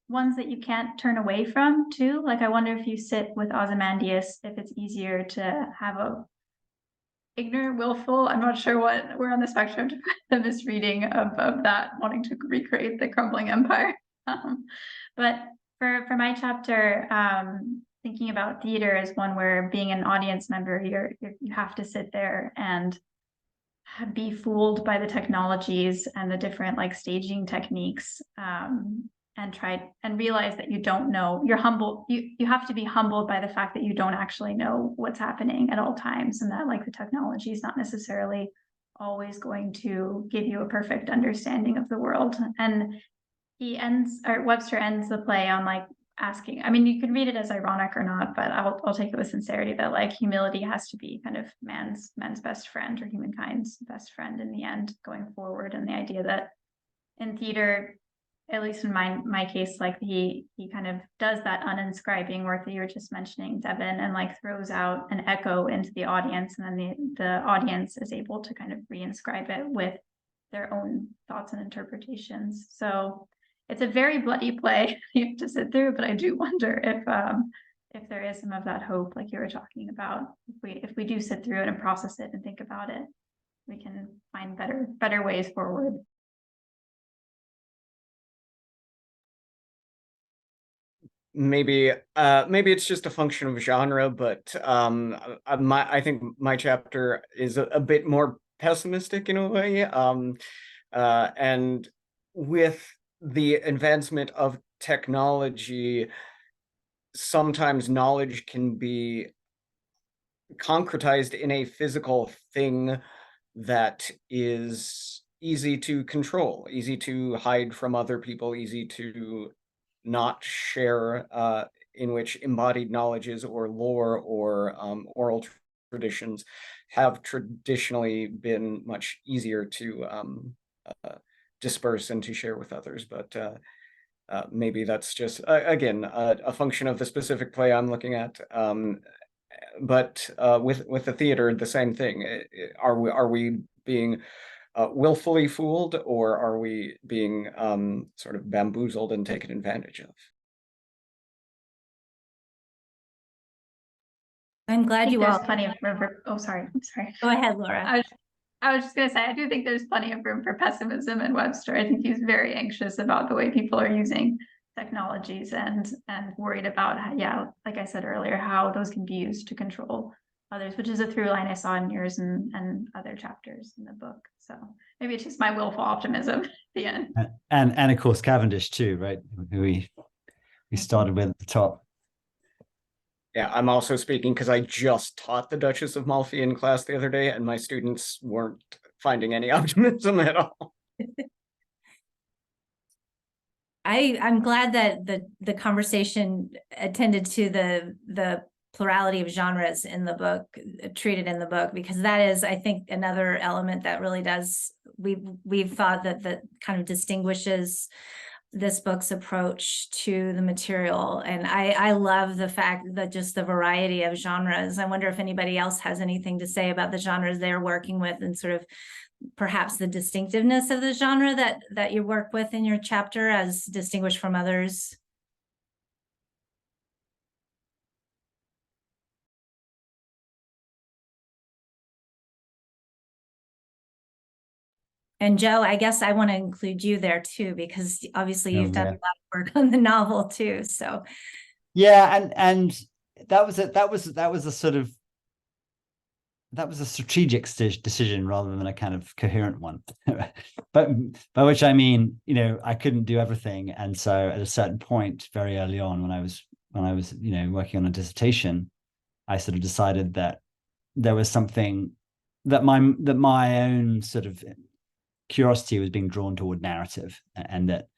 ones that you can't turn away from too. Like, I wonder if you sit with Ozymandias, if it's easier to have a ignorant, willful, I'm not sure what, we're on the spectrum to the misreading of that, wanting to recreate the crumbling empire. But for my chapter, thinking about theater as one where being an audience member, you have to sit there and be fooled by the technologies and the different like staging techniques, and try and realize that you don't know. You're humble. You have to be humbled by the fact that you don't actually know what's happening at all times, and that like the technology is not necessarily always going to give you a perfect understanding of the world. And Webster ends the play on like asking, I mean, you could read it as ironic or not, but I'll take it with sincerity that like humility has to be kind of man's best friend, or humankind's best friend in the end going forward. And the idea that in theater, at least in my case, like he kind of does that uninscribing work that you were just mentioning, Devin, and like throws out an echo into the audience, and then the audience is able to kind of reinscribe it with their own thoughts and interpretations. So it's a very bloody play you have to sit through, but I do wonder if there is some of that hope, like you were talking about. If we do sit through it and process it and think about it, we can find better ways forward. Maybe it's just a function of genre, but I think my chapter is a bit more pessimistic in a way. And with the advancement of technology, sometimes knowledge can be concretized in a physical thing that is easy to control, easy to hide from other people, easy to not share, in which embodied knowledges or lore or oral traditions have traditionally been much easier to disperse and to share with others. But maybe that's just, again, a function of the specific play I'm looking at. But with the theater, the same thing. Are we being willfully fooled, or are we being sort of bamboozled and taken advantage of? I'm glad you all. Plenty of room for, oh, sorry. Go ahead, Laura. I was just going to say, I do think there's plenty of room for pessimism in Webster. I think he's very anxious about the way people are using technologies and worried about, like I said earlier, how those can be used to control others, which is a through line I saw in yours and other chapters in the book. So maybe it's just my willful optimism at the end. And of course Cavendish too, right? We started with at the top. Yeah, I'm also speaking because I just taught the Duchess of Malfi in class the other day, and my students weren't finding any optimism at all. I'm glad that the conversation attended to the plurality of genres in the book, treated in the book, because that is, I think, another element that really does, we've thought that kind of distinguishes this book's approach to the material. And I love the fact that just the variety of genres. I wonder if anybody else has anything to say about the genres they're working with, and sort of perhaps the distinctiveness of the genre that you work with in your chapter as distinguished from others. And Joe, I guess I want to include you there too, because obviously you've done a lot of work on the novel too. So yeah, and that was a strategic decision rather than a kind of coherent one. But by which I mean, I couldn't do everything, and so at a certain point, very early on, when I was working on a dissertation, I sort of decided that there was something that my own sort of curiosity was being drawn toward narrative, and that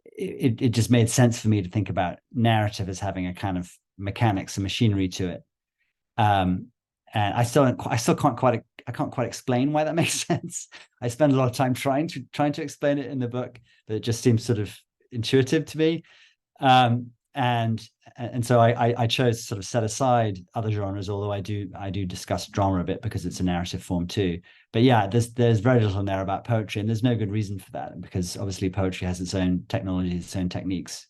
it just made sense for me to think about narrative as having a kind of mechanics and machinery to it. And I can't quite explain why that makes sense. I spend a lot of time trying to explain it in the book, but it just seems sort of intuitive to me. And so I chose to sort of set aside other genres, although I do discuss drama a bit because it's a narrative form too. But yeah, there's very little in there about poetry, and there's no good reason for that, because obviously poetry has its own technologies, its own techniques,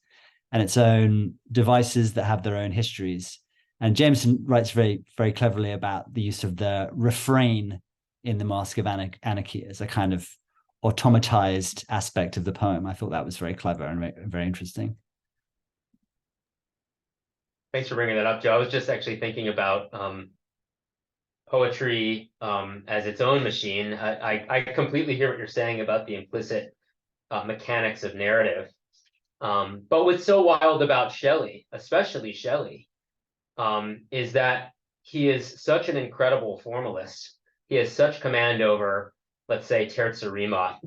and its own devices that have their own histories. And Jameson writes very, very cleverly about the use of the refrain in The Mask of Anarchy as a kind of automatized aspect of the poem. I thought that was very clever and very interesting. Thanks for bringing that up, Joe. I was just actually thinking about poetry as its own machine. I completely hear what you're saying about the implicit mechanics of narrative. But what's so wild about Shelley, especially Shelley, is that he is such an incredible formalist. He has such command over, let's say, terza rima,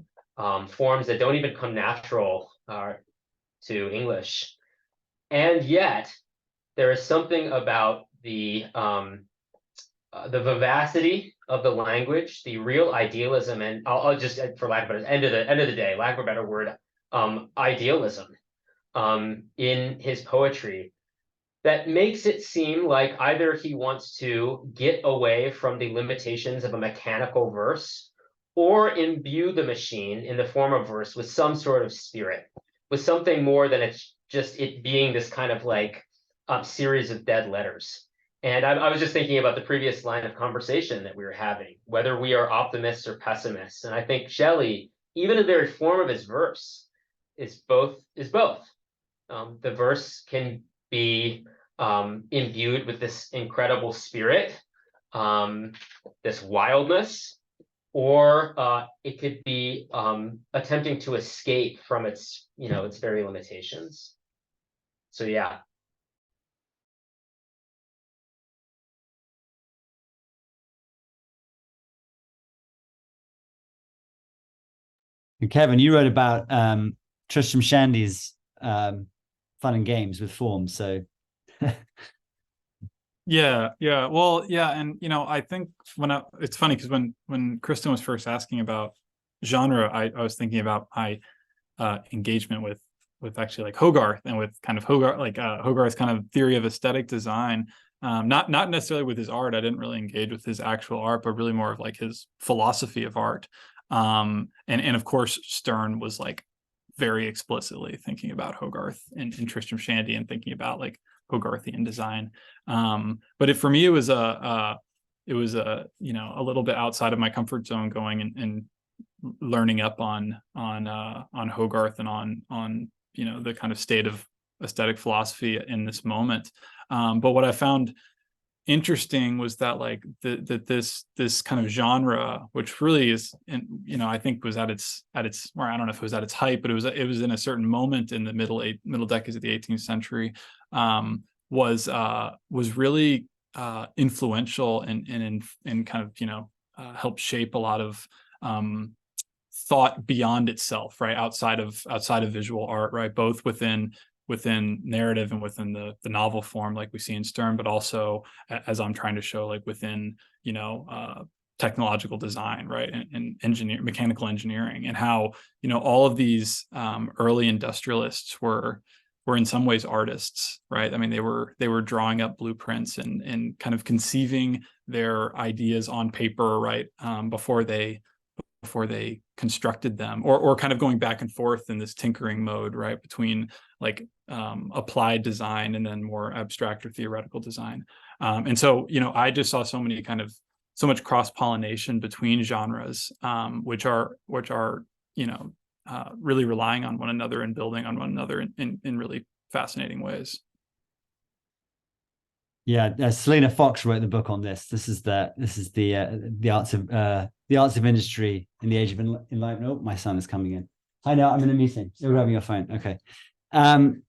forms that don't even come natural to English. And yet, there is something about the vivacity of the language, the real idealism, and I'll just, for lack of a better, end of the day, lack of a better word, idealism in his poetry that makes it seem like either he wants to get away from the limitations of a mechanical verse or imbue the machine in the form of verse with some sort of spirit, with something more than it's just it being this kind of like series of dead letters. And I was just thinking about the previous line of conversation that we were having, whether we are optimists or pessimists. And I think Shelley, even in the very form of his verse, is both. The verse can be imbued with this incredible spirit, this wildness, or it could be attempting to escape from its, its very limitations. So yeah. And Kevin, you wrote about Tristram Shandy's fun and games with forms. So Yeah. Well, yeah, and I think it's funny because when Kristin was first asking about genre, I was thinking about my engagement with actually like Hogarth and with kind of Hogarth's kind of theory of aesthetic design. Not necessarily with his art. I didn't really engage with his actual art, but really more of like his philosophy of art. And of course Stern was like very explicitly thinking about Hogarth and Tristram Shandy and thinking about like Hogarthian design. But for me it was a little bit outside of my comfort zone going and learning up on Hogarth and on the kind of state of aesthetic philosophy in this moment. But what I found interesting was that like this kind of genre, which really is, I think was at its, or I don't know if it was at its height, but it was in a certain moment in the middle decades of the 18th century, was really influential and kind of helped shape a lot of thought beyond itself, right, outside of visual art, right, both within narrative and within the novel form like we see in Stern, but also as I'm trying to show like within technological design, right, and mechanical engineering, and how all of these early industrialists were in some ways artists, right? I mean, they were drawing up blueprints and kind of conceiving their ideas on paper, right, before they constructed them, or kind of going back and forth in this tinkering mode, right, between like applied design and then more abstract or theoretical design. And so, I just saw so much cross-pollination between genres, which are really relying on one another and building on one another in really fascinating ways. Yeah, Selena Fox wrote the book on this. This is the arts of industry in the age of enlightenment. Oh, my son is coming in. I know, I'm in a meeting. You're grabbing your phone. Okay. And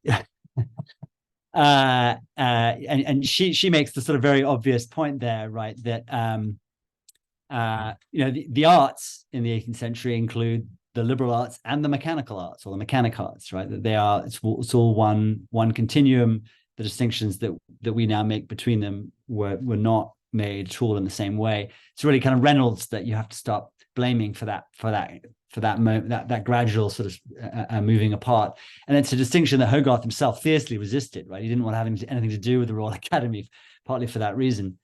she makes the sort of very obvious point there, right? That the arts in the 18th century include the liberal arts and the mechanical arts, or the mechanic arts, right? That it's all one continuum. The distinctions that we now make between them were not made at all in the same way. It's really kind of Reynolds that you have to stop blaming for that gradual sort of moving apart. And it's a distinction that Hogarth himself fiercely resisted, right? He didn't want having anything to do with the Royal Academy, partly for that reason.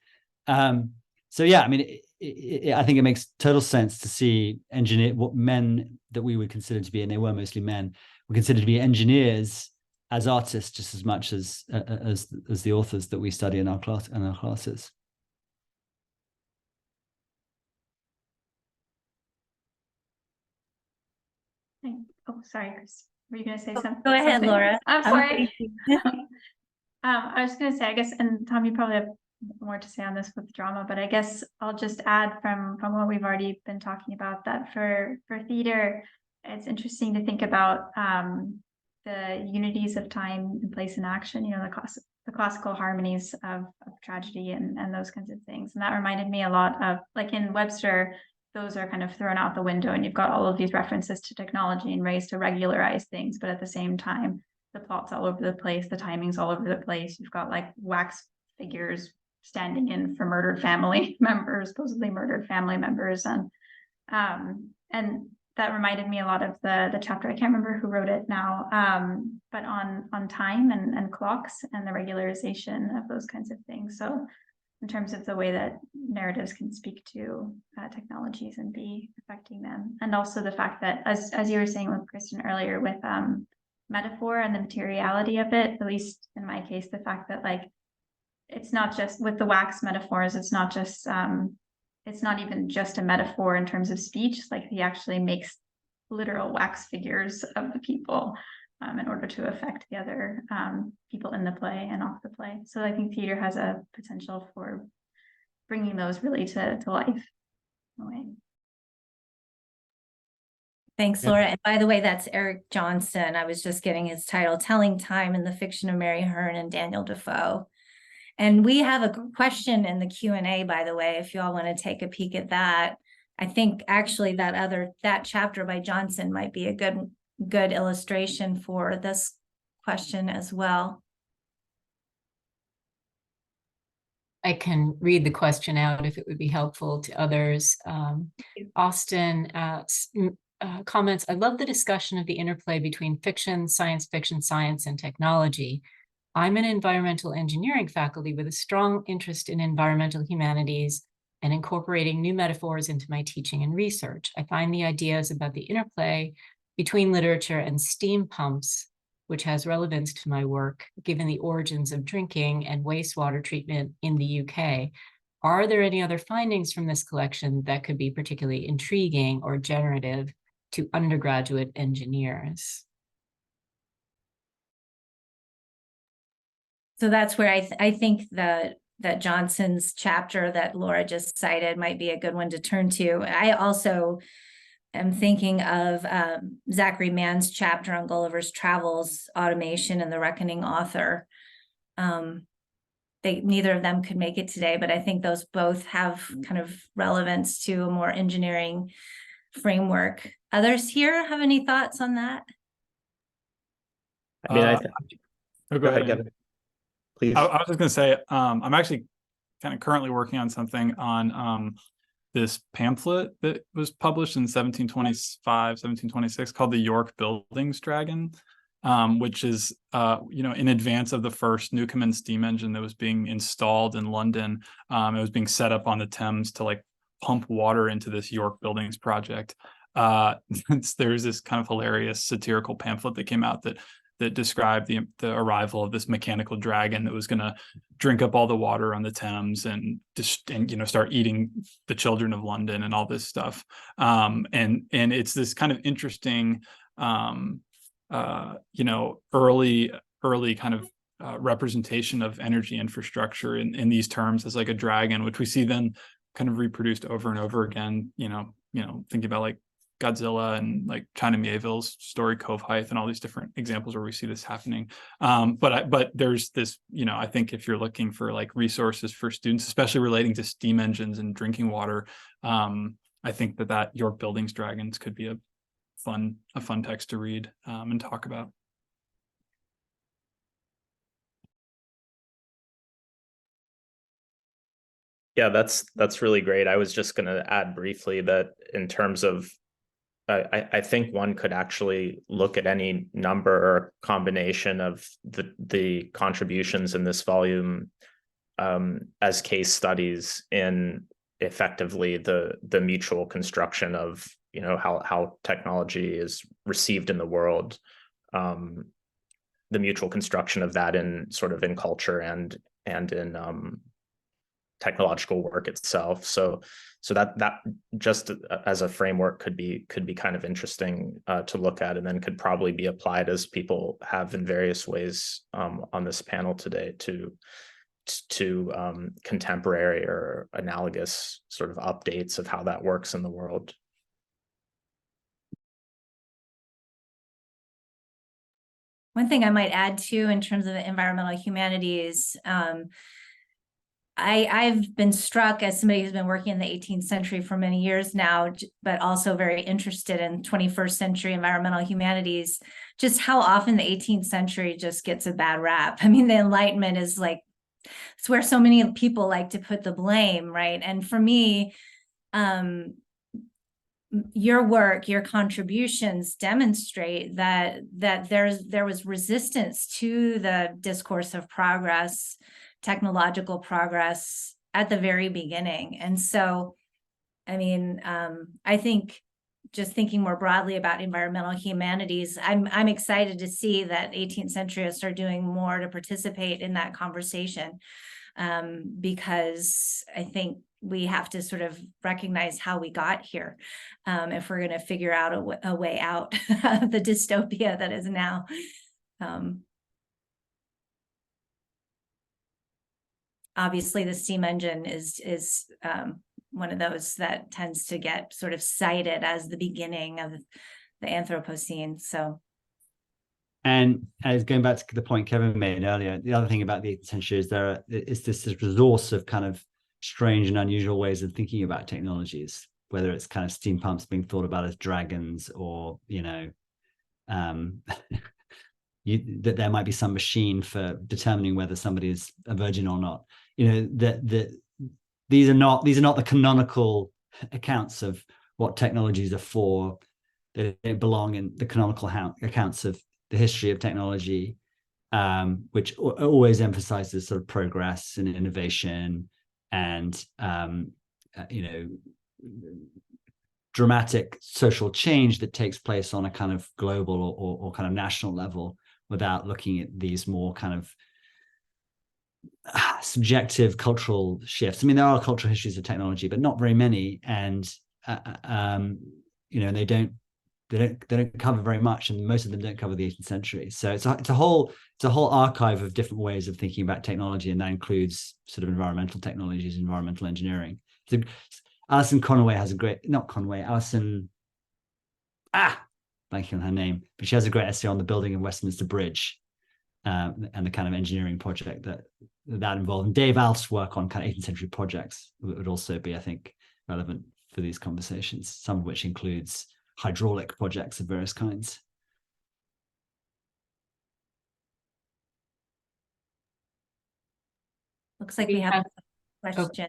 So yeah, I mean, I think it makes total sense to see what men that we would consider to be, and they were mostly men, were considered to be engineers as artists just as much as the authors that we study in our classes. Oh, sorry, Chris. Were you going to say something? Go ahead, Laura. I'm sorry. I was going to say, I guess, and Tom, you probably have more to say on this with drama, but I guess I'll just add from what we've already been talking about, that for theater, it's interesting to think about the unities of time and place and action, you know, the classical harmonies of tragedy and those kinds of things. And that reminded me a lot of, like, in Webster, those are kind of thrown out the window, and you've got all of these references to technology and ways to regularize things, but at the same time, the plot's all over the place, the timing's all over the place. You've got like wax figures standing in for murdered family members, supposedly murdered family members, and that reminded me a lot of the chapter. I can't remember who wrote it now, but on time and clocks and the regularization of those kinds of things. So in terms of the way that narratives can speak to technologies and be affecting them, and also the fact that, as you were saying with Kristin earlier, with metaphor and the materiality of it, at least in my case, the fact that, like, it's not just with the wax metaphors, it's not just it's not even just a metaphor in terms of speech. Like, he actually makes literal wax figures of the people in order to affect the other people in the play and off the play. So I think theater has a potential for bringing those really to life in a way. Thanks, Laura. And by the way, that's Eric Johnson. I was just getting his title, Telling Time in the Fiction of Mary Hearn and Daniel Defoe. And we have a question in the Q&A, by the way, if you all want to take a peek at that. I think actually that chapter by Johnson might be a good illustration for this question as well. I can read the question out if it would be helpful to others. Austin comments, I love the discussion of the interplay between fiction, science, science, and technology. I'm an environmental engineering faculty with a strong interest in environmental humanities and incorporating new metaphors into my teaching and research. I find the ideas about the interplay between literature and steam pumps, which has relevance to my work, given the origins of drinking and wastewater treatment in the UK. Are there any other findings from this collection that could be particularly intriguing or generative to undergraduate engineers? So that's where I think that Johnson's chapter that Laura just cited might be a good one to turn to. I also am thinking of Zachary Mann's chapter on Gulliver's Travels, Automation and the Reckoning Author. Neither of them could make it today, but I think those both have kind of relevance to a more engineering framework. Others here have any thoughts on that? I mean, Go ahead, Kevin. Please. I was just going to say, I'm actually kind of currently working on something on this pamphlet that was published in 1725, 1726 called the York Buildings Dragon, which is, in advance of the first Newcomen steam engine that was being installed in London. It was being set up on the Thames to like pump water into this York Buildings project. There's this kind of hilarious satirical pamphlet that came out that described the arrival of this mechanical dragon that was going to drink up all the water on the Thames and start eating the children of London and all this stuff. And it's this kind of interesting, early kind of representation of energy infrastructure in these terms as like a dragon, which we see then kind of reproduced over and over again. Thinking about like Godzilla and like China Mieville's story Cove Height and all these different examples where we see this happening. But there's this, I think if you're looking for like resources for students, especially relating to steam engines and drinking water, I think that York Buildings Dragons could be a fun text to read and talk about. Yeah, that's really great. I was just going to add briefly that in terms of I think one could actually look at any number or combination of the contributions in this volume as case studies in effectively the mutual construction of how technology is received in the world, the mutual construction of that in culture and in technological work itself. So that just as a framework could be kind of interesting to look at, and then could probably be applied, as people have in various ways on this panel today, to contemporary or analogous sort of updates of how that works in the world. One thing I might add too, in terms of the environmental humanities, I've been struck, as somebody who's been working in the 18th century for many years now, but also very interested in 21st century environmental humanities, just how often the 18th century just gets a bad rap. I mean, the Enlightenment is like, it's where so many people like to put the blame, right? And for me, your work, your contributions demonstrate that there was resistance to the discourse of progress, technological progress at the very beginning. And so, I mean, I think just thinking more broadly about environmental humanities, I'm excited to see that 18th centuryists are doing more to participate in that conversation, because I think we have to sort of recognize how we got here, if we're going to figure out a way out of the dystopia that is now. Obviously, the steam engine is one of those that tends to get sort of cited as the beginning of the Anthropocene. So, and as going back to the point Kevin made earlier, the other thing about the 18th century is is this resource of kind of strange and unusual ways of thinking about technologies, whether it's kind of steam pumps being thought about as dragons, or that there might be some machine for determining whether somebody is a virgin or not. These are not the canonical accounts of what technologies are for. They don't belong in the canonical accounts of the history of technology, which always emphasizes sort of progress and innovation and dramatic social change that takes place on a kind of global or kind of national level, without looking at these more kind of subjective cultural shifts. I mean, there are cultural histories of technology, but not very many, and they don't cover very much, and most of them don't cover the 18th century. So it's a whole archive of different ways of thinking about technology, and that includes sort of environmental technologies, environmental engineering. So Alison Conway has a great, not Conway, Alison, blanking on her name, but she has a great essay on the building of Westminster Bridge, and the kind of engineering project that involved. And Dave Alf's work on kind of 18th century projects would also be, I think, relevant for these conversations, some of which includes hydraulic projects of various kinds. looks like we have a question.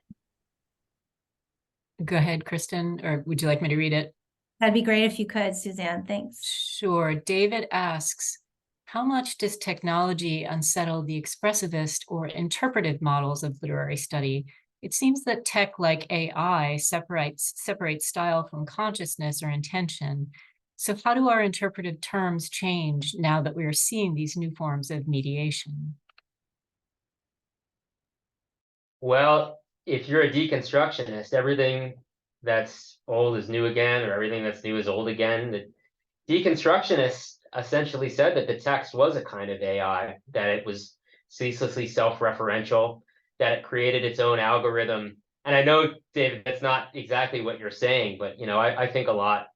Go ahead, Kristin, or would you like me to read it? That'd be great if you could, Suzanne. Thanks. Sure. David asks, how much does technology unsettle the expressivist or interpretive models of literary study? It seems that tech like AI separates style from consciousness or intention. So how do our interpretive terms change now that we are seeing these new forms of mediation? Well, if you're a deconstructionist, everything that's old is new again, or everything that's new is old again. The deconstructionists essentially said that the text was a kind of AI, that it was ceaselessly self-referential, that it created its own algorithm. And I know, David, that's not exactly what you're saying, but I think a lot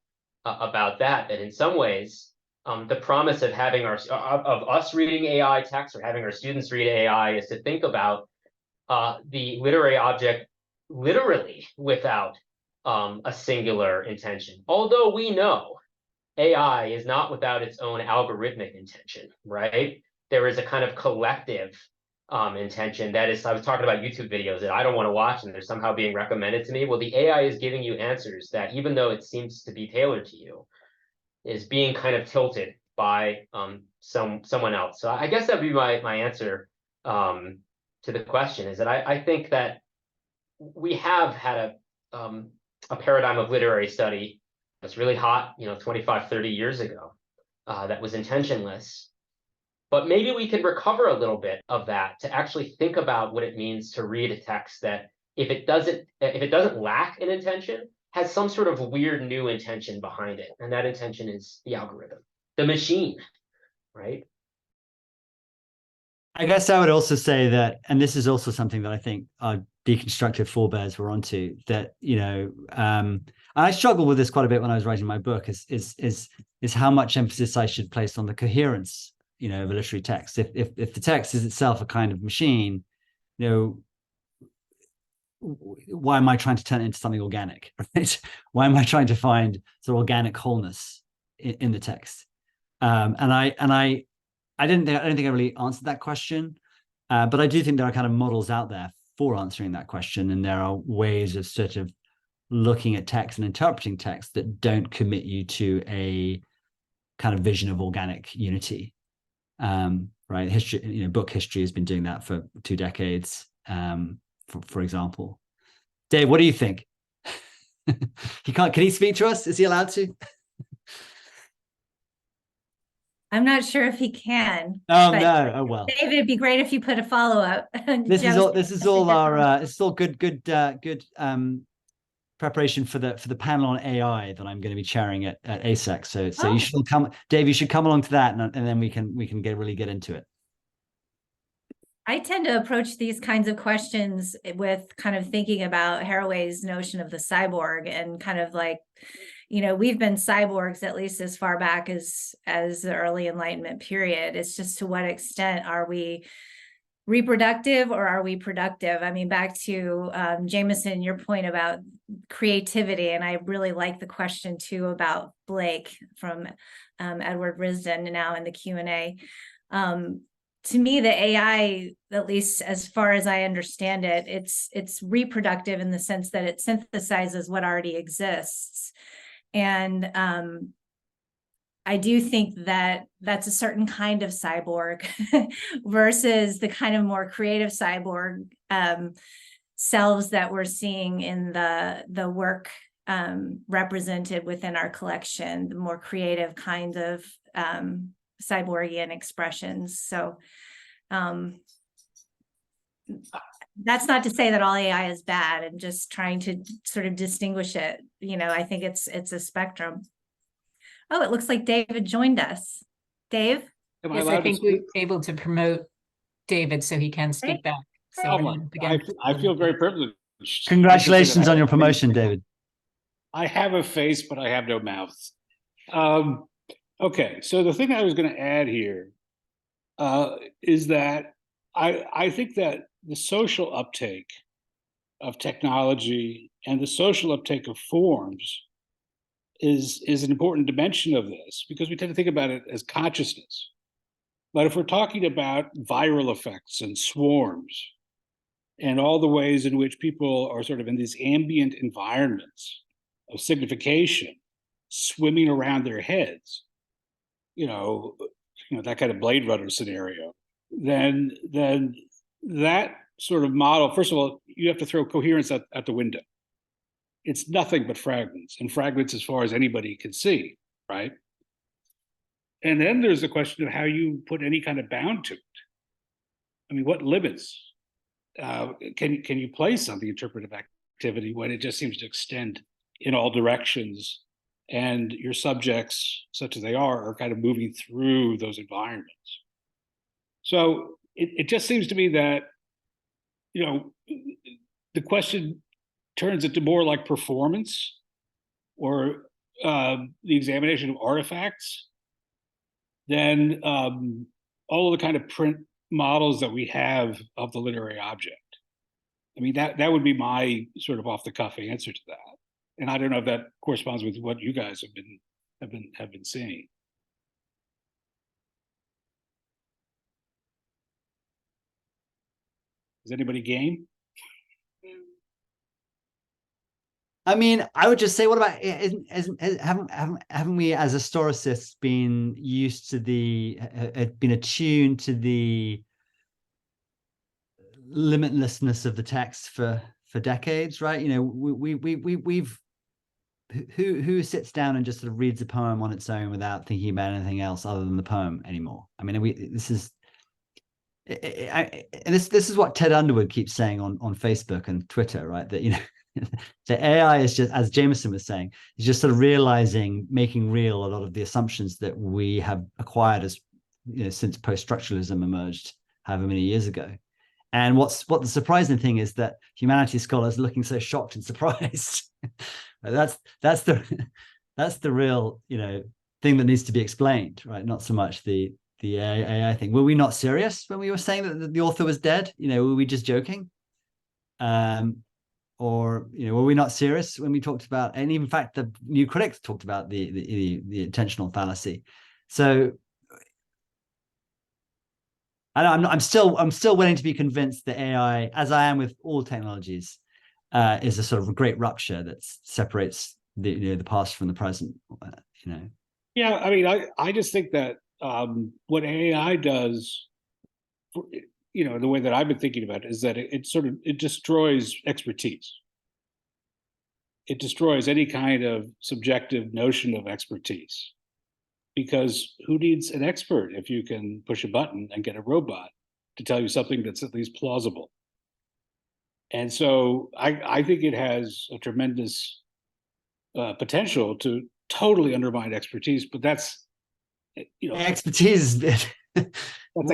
about that in some ways, the promise of having of us reading AI text, or having our students read AI, is to think about the literary object literally without a singular intention. Although we know AI is not without its own algorithmic intention, right? There is a kind of collective intention that is, I was talking about YouTube videos that I don't want to watch and they're somehow being recommended to me. Well, the AI is giving you answers that, even though it seems to be tailored to you, is being kind of tilted by someone else. So I guess that'd be my answer to the question, is that I think that we have had a paradigm of literary study that's really hot, 25, 30 years ago, that was intentionless. But maybe we could recover a little bit of that to actually think about what it means to read a text that if it doesn't lack an intention, has some sort of weird new intention behind it. And that intention is the algorithm, the machine, right? I guess I would also say that, and this is also something that I think our deconstructive forebears were onto, that, I struggled with this quite a bit when I was writing my book, is how much emphasis I should place on the coherence, of a literary text. If the text is itself a kind of machine, why am I trying to turn it into something organic, right? Why am I trying to find sort of organic wholeness in the text? And I don't think I really answered that question, but I do think there are kind of models out there for answering that question, and there are ways of sort of looking at text and interpreting text that don't commit you to a kind of vision of organic unity. Right? History, book history has been doing that for 2 decades, for example. Dave, what do you think? Can he speak to us? Is he allowed to? I'm not sure if he can. Oh but no! Oh well. David, it'd be great if you put a follow-up. This is all good preparation for the panel on AI that I'm going to be chairing at ASEC. So you should come, Dave. You should come along to that, and then we can really get into it. I tend to approach these kinds of questions with kind of thinking about Haraway's notion of the cyborg, and kind of like, we've been cyborgs at least as far back as the early Enlightenment period. It's just, to what extent are we reproductive or are we productive? I mean, back to Jameson, your point about creativity, and I really like the question too about Blake from Edward Risden now in the Q&A. To me, the AI, at least as far as I understand it, it's reproductive in the sense that it synthesizes what already exists. And I do think that that's a certain kind of cyborg versus the kind of more creative cyborg selves that we're seeing in the work represented within our collection, the more creative kind of cyborgian expressions. So that's not to say that all AI is bad, and just trying to sort of distinguish it. I think it's a spectrum. Oh, it looks like David joined us. Dave? Yes, I think we're able to promote David so he can speak back. So I feel very privileged. Congratulations on your promotion, David. I have a face, but I have no mouth. Okay, so the thing I was going to add here is that I think that the social uptake of technology and the social uptake of forms is an important dimension of this, because we tend to think about it as consciousness. But if we're talking about viral effects and swarms and all the ways in which people are sort of in these ambient environments of signification, swimming around their heads, that kind of Blade Runner scenario, then that sort of model, first of all, you have to throw coherence out the window. It's nothing but fragments, and fragments as far as anybody can see, right? And then there's the question of how you put any kind of bound to it. I mean, what limits can you place on the interpretive activity when it just seems to extend in all directions, and your subjects, such as they are kind of moving through those environments? So it just seems to me that, the question turns into more like performance, or the examination of artifacts, than all of the kind of print models that we have of the literary object. I mean, that would be my sort of off the cuff answer to that. And I don't know if that corresponds with what you guys have been seeing. Is anybody game? I mean, I would just say, what about, haven't we as historicists been used to been attuned to the limitlessness of the text for decades, right? We've who sits down and just sort of reads a poem on its own without thinking about anything else other than the poem anymore? I mean, and this is what Ted Underwood keeps saying on Facebook and Twitter, right? That, you know, the AI is just, as Jameson was saying, is just sort of realizing, making real a lot of the assumptions that we have acquired as, you know, since post-structuralism emerged however many years ago. And what the surprising thing is that humanities scholars are looking so shocked and surprised. that's the real, you know, thing that needs to be explained, right? Not so much the AI thing. Were we not serious when we were saying that the author was dead? You know, were we just joking? Or, you know, were we not serious when we talked about, and even in fact, the new critics talked about the intentional fallacy. So I'm still willing to be convinced that AI, as I am with all technologies, is a sort of a great rupture that separates the past from the present. You know. Yeah, I mean, I just think that what AI does, you know, the way that I've been thinking about it is that it destroys expertise. It destroys any kind of subjective notion of expertise, because who needs an expert if you can push a button and get a robot to tell you something that's at least plausible? And so I think it has a tremendous potential to totally undermine expertise, but that's, you know, expertise. that's a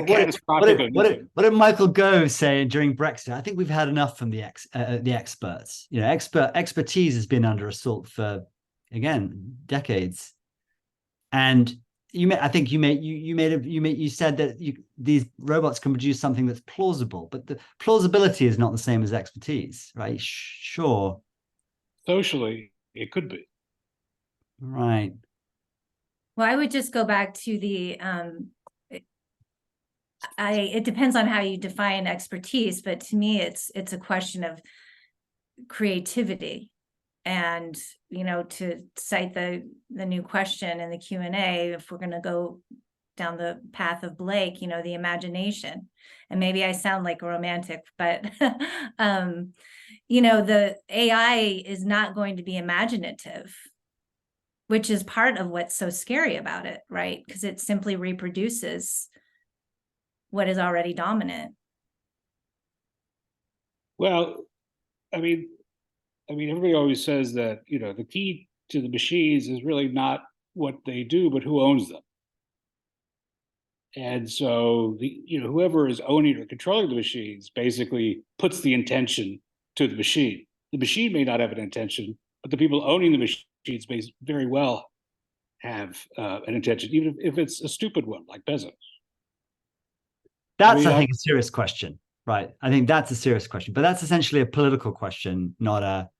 catastrophic. What did Michael Gove say during Brexit? I think we've had enough from the experts. You know, expertise has been under assault for, again, decades. And you said that these robots can produce something that's plausible, but the plausibility is not the same as expertise, right? Sure. Socially, it could be. Right. Well, I would just go back to it depends on how you define expertise, but to me, it's a question of creativity. And, you know, to cite the new question in the Q&A, if we're going to go down the path of Blake, you know, the imagination, and maybe I sound like a romantic, but, you know, the AI is not going to be imaginative, which is part of what's so scary about it, right? Because it simply reproduces what is already dominant. Well, I mean, everybody always says that, you know, the key to the machines is really not what they do, but who owns them. And so whoever is owning or controlling the machines basically puts the intention to the machine. The machine may not have an intention, but the people owning the machines may very well have an intention, even if it's a stupid one, like Bezos. I think, a serious question, right? I think that's a serious question, but that's essentially a political question, not a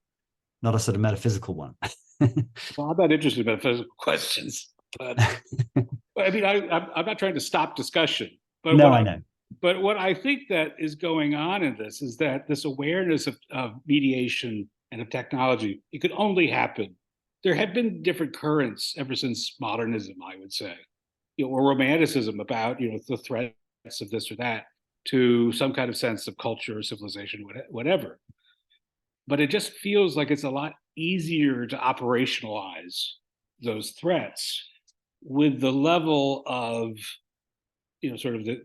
sort of metaphysical one. Well, I'm not interested in metaphysical questions, but I mean, I'm not trying to stop discussion. But no, I know. But what I think that is going on in this is that this awareness of mediation and of technology, it could only happen. There have been different currents ever since modernism, I would say, you know, or romanticism about, you know, the threats of this or that to some kind of sense of culture or civilization, whatever. But it just feels like it's a lot easier to operationalize those threats with the level of, you know, sort of the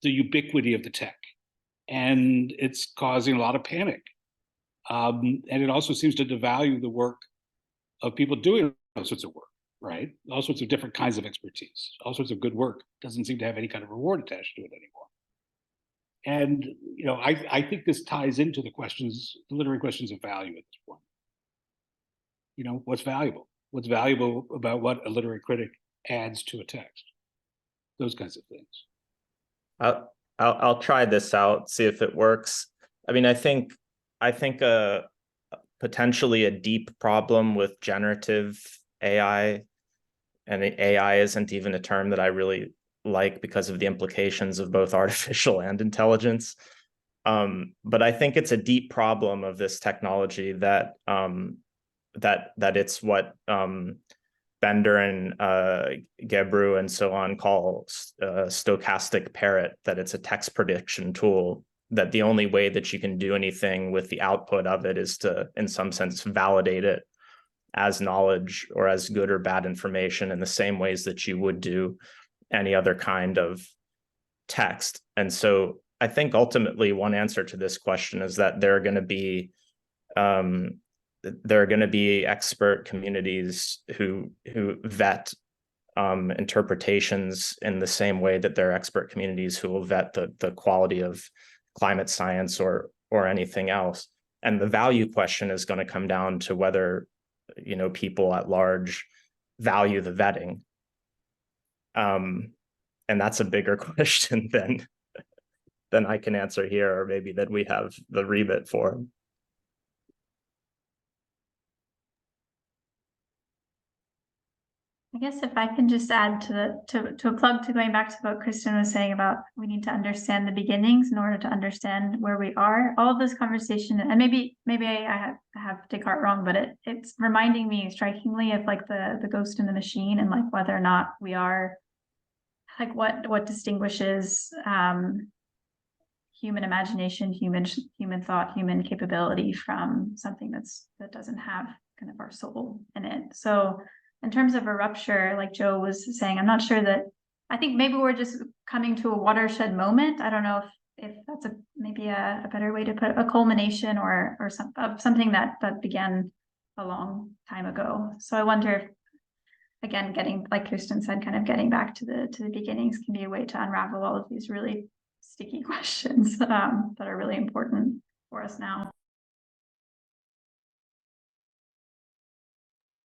ubiquity of the tech. And it's causing a lot of panic. And it also seems to devalue the work of people doing all sorts of work, right? All sorts of different kinds of expertise, all sorts of good work doesn't seem to have any kind of reward attached to it anymore. And, you know, I think this ties into the literary questions of value at this point. You know, what's valuable? What's valuable about what a literary critic adds to a text? Those kinds of things. I'll try this out, see if it works. I mean, I think potentially a deep problem with generative AI, and AI isn't even a term that I really like because of the implications of both artificial and intelligence. But I think it's a deep problem of this technology that it's what Bender and Gebru and so on call stochastic parrot, that it's a text prediction tool, that the only way that you can do anything with the output of it is to, in some sense, validate it as knowledge or as good or bad information in the same ways that you would do any other kind of text. And so I think ultimately one answer to this question is that there are going to be expert communities who vet interpretations in the same way that there are expert communities who will vet the quality of climate science or anything else. And the value question is going to come down to whether, you know, people at large value the vetting. And that's a bigger question than I can answer here, or maybe that we have the remit for. I guess if I can just add to a plug to going back to what Kristin was saying about we need to understand the beginnings in order to understand where we are. All of this conversation, and maybe I have Descartes wrong, but it's reminding me strikingly of like the ghost in the machine, and like whether or not we are like what distinguishes human imagination, human thought, human capability from something that doesn't have kind of our soul in it. So in terms of a rupture, like Joe was saying, I'm not sure that, I think maybe we're just coming to a watershed moment. I don't know if that's maybe a better way to put it, a culmination or something that began a long time ago. So I wonder if, again, getting, like Kristin said, kind of getting back to the beginnings can be a way to unravel all of these really sticky questions that are really important for us now.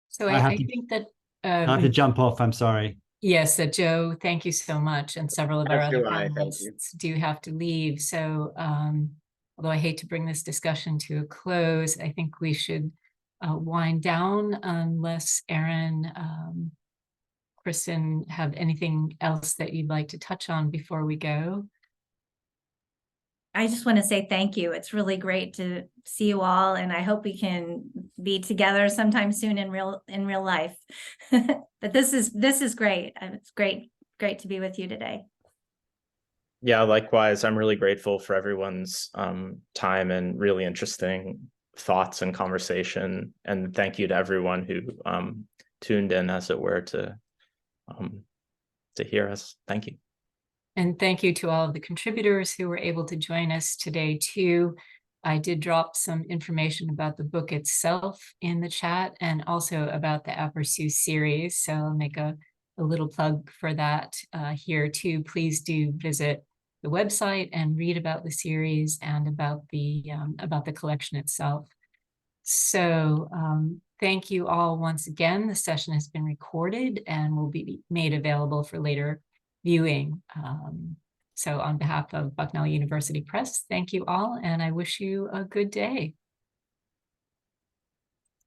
So I have I to- think that I have to jump off. I'm sorry. yes, Joe, thank you so much. And several of our As other do I, thank you. panelists do have to leave. So although I hate to bring this discussion to a close, I think we should wind down unless Erin, Kristin, have anything else that you'd like to touch on before we go. I just want to say thank you. It's really great to see you all, and I hope we can be together sometime soon in real life. But this is great. It's great to be with you today. Yeah, likewise. I'm really grateful for everyone's time and really interesting thoughts and conversation. And thank you to everyone who tuned in, as it were, to hear us. Thank you. And thank you to all of the contributors who were able to join us today too. I did drop some information about the book itself in the chat and also about the Aperçu series. So I'll make a little plug for that here too. Please do visit the website and read about the series and about the collection itself. So thank you all once again. The session has been recorded and will be made available for later viewing. So on behalf of Bucknell University Press, thank you all, and I wish you a good day.